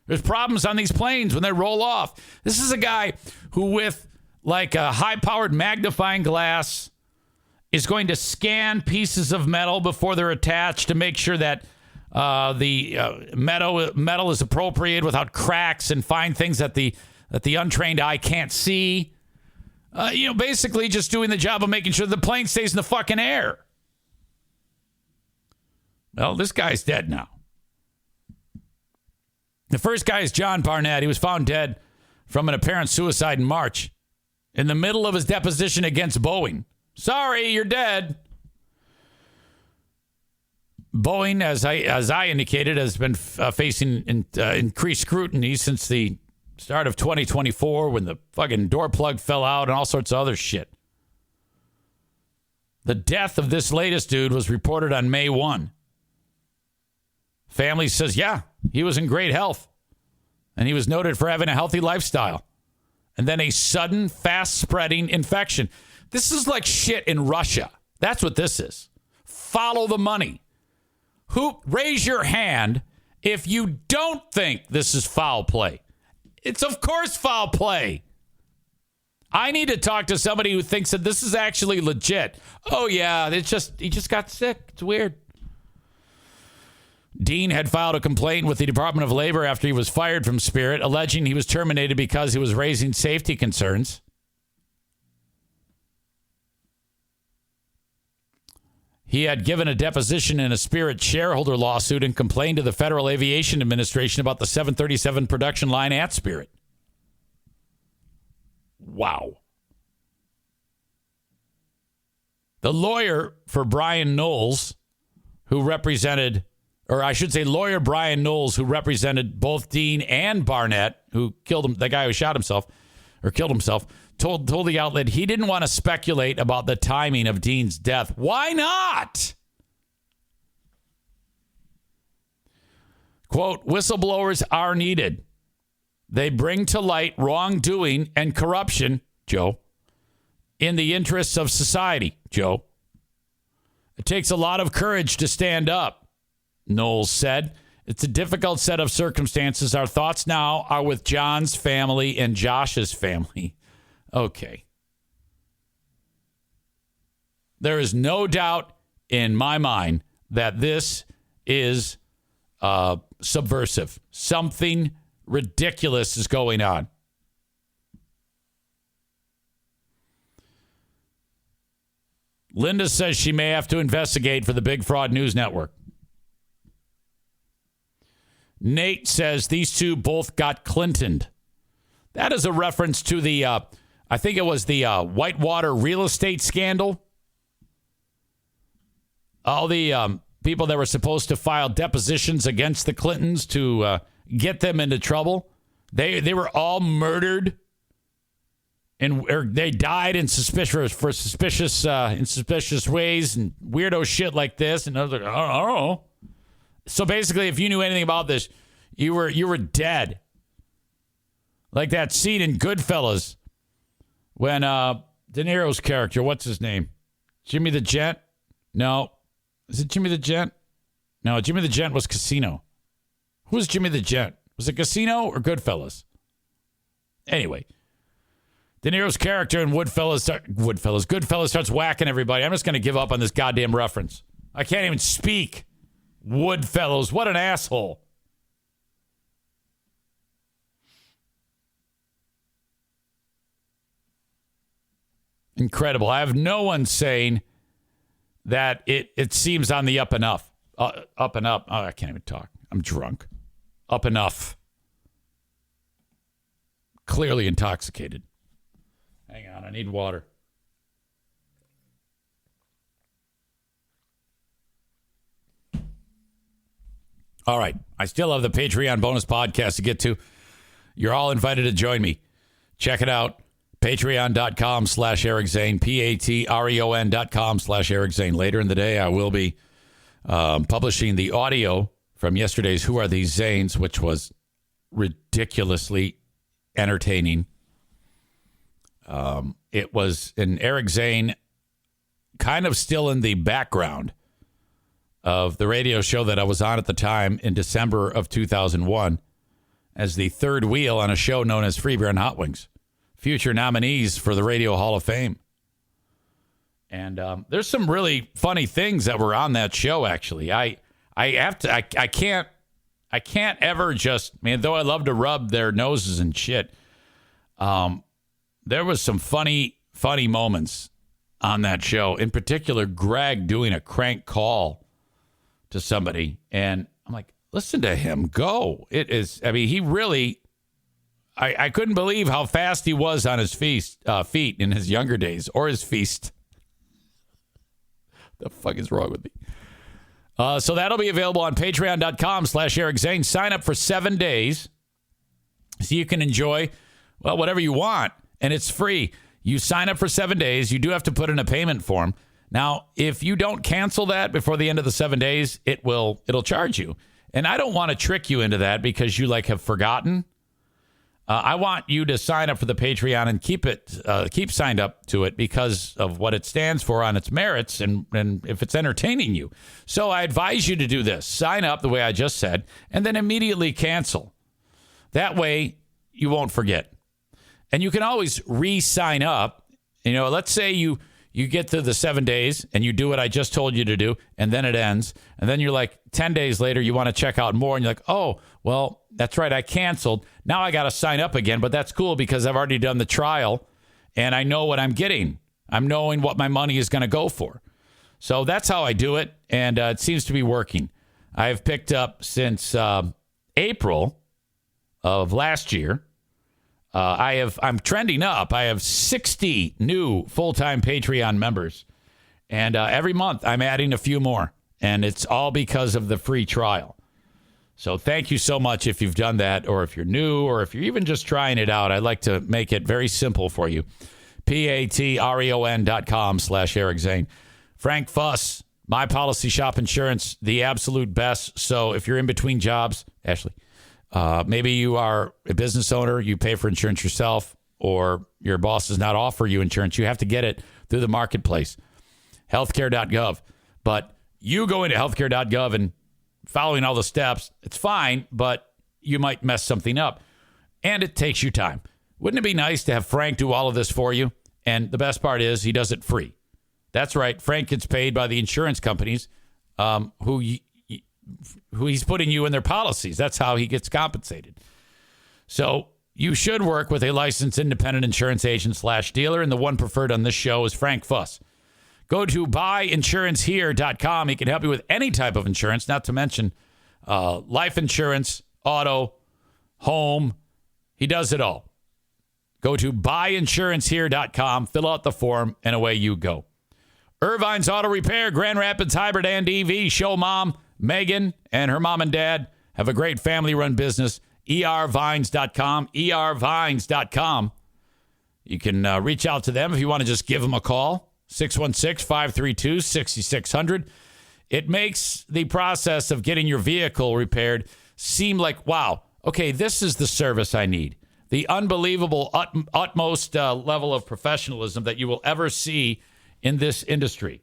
There's problems on these planes when they roll off. This is a guy who, with like a high-powered magnifying glass, is going to scan pieces of metal before they're attached to make sure that the metal is appropriate without cracks and find things that the untrained eye can't see. Basically just doing the job of making sure the plane stays in the fucking air. Well, this guy's dead now. The first guy is John Barnett. He was found dead from an apparent suicide in March in the middle of his deposition against Boeing. Sorry, you're dead. Boeing, as I indicated, has been facing increased scrutiny since the start of 2024 when the fucking door plug fell out and all sorts of other shit. The death of this latest dude was reported on May 1. Family says, yeah, he was in great health, and he was noted for having a healthy lifestyle. And then a sudden, fast-spreading infection. This is like shit in Russia. That's what this is. Follow the money. Raise your hand if you don't think this is foul play. It's, of course, foul play. I need to talk to somebody who thinks that this is actually legit. Oh, yeah, he just got sick. It's weird. Dean had filed a complaint with the Department of Labor after he was fired from Spirit, alleging he was terminated because he was raising safety concerns. He had given a deposition in a Spirit shareholder lawsuit and complained to the Federal Aviation Administration about the 737 production line at Spirit. Wow. The lawyer for Brian Knowles, who represented... or I should say lawyer Brian Knowles, who represented both Dean and Barnett, who killed him, the guy who shot himself or killed himself, told the outlet he didn't want to speculate about the timing of Dean's death. Why not? Quote, whistleblowers are needed. They bring to light wrongdoing and corruption, Joe, in the interests of society, Joe. It takes a lot of courage to stand up, Knowles said. It's a difficult set of circumstances. Our thoughts now are with John's family and Josh's family. Okay. There is no doubt in my mind that this is subversive. Something ridiculous is going on. Linda says she may have to investigate for the Big Fraud News Network. Nate says these two both got Clintoned. That is a reference to the, I think it was the Whitewater real estate scandal. All the people that were supposed to file depositions against the Clintons to get them into trouble, they were all murdered, or they died in suspicious ways and weirdo shit like this. And I was like, I don't know. So basically, if you knew anything about this, you were dead. Like that scene in Goodfellas when De Niro's character, what's his name? Jimmy the Gent? No. Is it Jimmy the Gent? No, Jimmy the Gent was Casino. Who was Jimmy the Gent? Was it Casino or Goodfellas? Anyway, De Niro's character in Goodfellas starts whacking everybody. I'm just going to give up on this goddamn reference. I can't even speak. Woodfellows, what an asshole. Incredible. I have no one saying that it seems on the up and up. Up and up. Oh, I can't even talk. I'm drunk. Up enough. Clearly intoxicated. Hang on, I need water. All right. I still have the Patreon bonus podcast to get to. You're all invited to join me. Check it out. Patreon.com/Eric Zane. Patreon.com/Eric Zane. Later in the day, I will be publishing the audio from yesterday's Who Are These Zanes, which was ridiculously entertaining. It was an Eric Zane kind of still in the background of the radio show that I was on at the time in December of 2001 as the third wheel on a show known as Free Beer and Hot Wings. Future nominees for the Radio Hall of Fame. And there's some really funny things that were on that show, actually. I can't ever just, man, though I love to rub their noses and shit, there was some funny moments on that show. In particular, Greg doing a crank call to somebody. And I'm like, listen to him go. It is, I mean, he really, I couldn't believe how fast he was on his feet in his younger days, or his feast. The fuck is wrong with me? So that'll be available on patreon.com/Eric Zane. Sign up for 7 days so you can enjoy, well, whatever you want, and it's free. You sign up for 7 days. You do have to put in a payment form. Now, if you don't cancel that before the end of the 7 days, it'll charge you. And I don't want to trick you into that because you have forgotten. I want you to sign up for the Patreon and keep signed up to it because of what it stands for on its merits and if it's entertaining you. So I advise you to do this. Sign up the way I just said, and then immediately cancel. That way you won't forget. And you can always re-sign up. Let's say you get to the 7 days and you do what I just told you to do, and then it ends. And then you're like 10 days later, you want to check out more, and you're like, oh, well, that's right, I canceled. Now I got to sign up again, but that's cool because I've already done the trial and I know what I'm getting. I'm knowing what my money is going to go for. So that's how I do it, and it seems to be working. I've picked up since April of last year. I'm trending up. I have 60 new full-time Patreon members, and every month I'm adding a few more, and it's all because of the free trial. So thank you so much if you've done that, or if you're new, or if you're even just trying it out. I'd like to make it very simple for you. patreon.com/Eric Zane. Frank Fuss, My Policy Shop Insurance, the absolute best. So if you're in between jobs, Ashley, maybe you are a business owner, you pay for insurance yourself, or your boss does not offer you insurance. You have to get it through the marketplace, healthcare.gov. But you go into healthcare.gov and following all the steps, it's fine, but you might mess something up. And it takes you time. Wouldn't it be nice to have Frank do all of this for you? And the best part is he does it free. That's right. Frank gets paid by the insurance companies who he's putting you in their policies. That's how he gets compensated. So you should work with a licensed independent insurance agent / dealer, and the one preferred on this show is Frank Fuss. Go to buyinsurancehere.com. He can help you with any type of insurance, not to mention life insurance, auto, home. He does it all. Go to buyinsurancehere.com, fill out the form, and away you go. Irvine's Auto Repair, Grand Rapids Hybrid and EV. Show Mom, Megan, and her mom and dad have a great family-run business. ervines.com, ervines.com. You can reach out to them if you want to just give them a call. 616-532-6600. It makes the process of getting your vehicle repaired seem like, wow, okay, this is the service I need. The unbelievable utmost level of professionalism that you will ever see in this industry.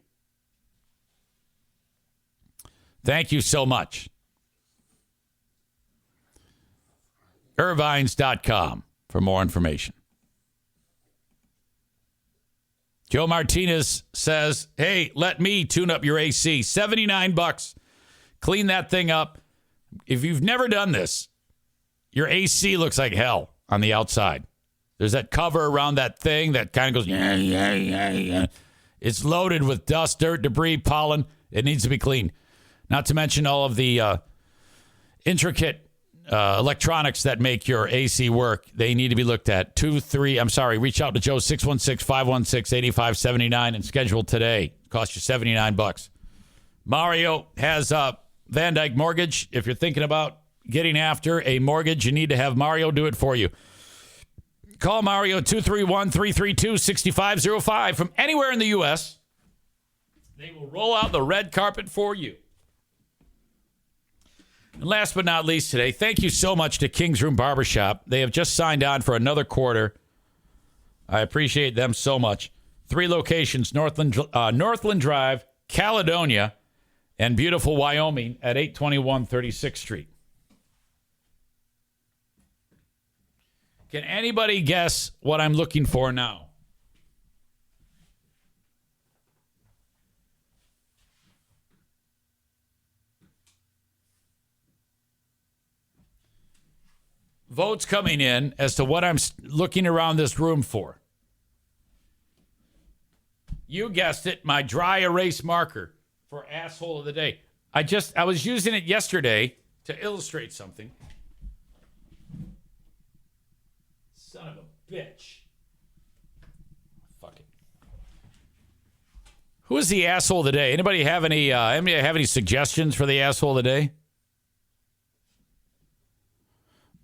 Thank you so much. Irvines.com for more information. Joe Martinez says, hey, let me tune up your AC. $79. Clean that thing up. If you've never done this, your AC looks like hell on the outside. There's that cover around that thing that kind of goes, yeah. It's loaded with dust, dirt, debris, pollen. It needs to be cleaned. Not to mention all of the intricate electronics that make your AC work. They need to be looked at. Reach out to Joe, 616-516-8579 and schedule today. Cost you $79. Mario has Van Dyke Mortgage. If you're thinking about getting after a mortgage, you need to have Mario do it for you. Call Mario 231-332-6505 from anywhere in the U.S. They will roll out the red carpet for you. And last but not least today, thank you so much to King's Room Barbershop. They have just signed on for another quarter. I appreciate them so much. 3 locations, Northland Drive, Caledonia, and beautiful Wyoming at 821 36th Street. Can anybody guess what I'm looking for now? Votes coming in as to what I'm looking around this room for. You guessed it, my dry erase marker for asshole of the day. I was using it yesterday to illustrate something. Son of a bitch. Fuck it. Who is the asshole of the day? Anybody have any suggestions for the asshole of the day?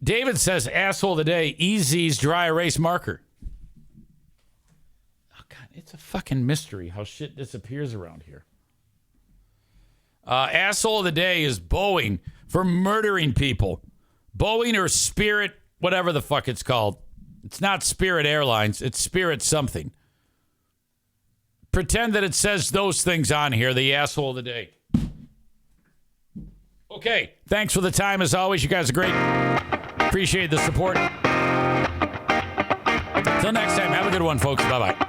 David says asshole of the day, EZ's dry erase marker. Oh, God, it's a fucking mystery how shit disappears around here. Asshole of the day is Boeing for murdering people. Boeing or Spirit, whatever the fuck it's called. It's not Spirit Airlines. It's Spirit something. Pretend that it says those things on here, the asshole of the day. Okay, thanks for the time as always. You guys are great. Appreciate the support. Until next time, have a good one, folks. Bye-bye.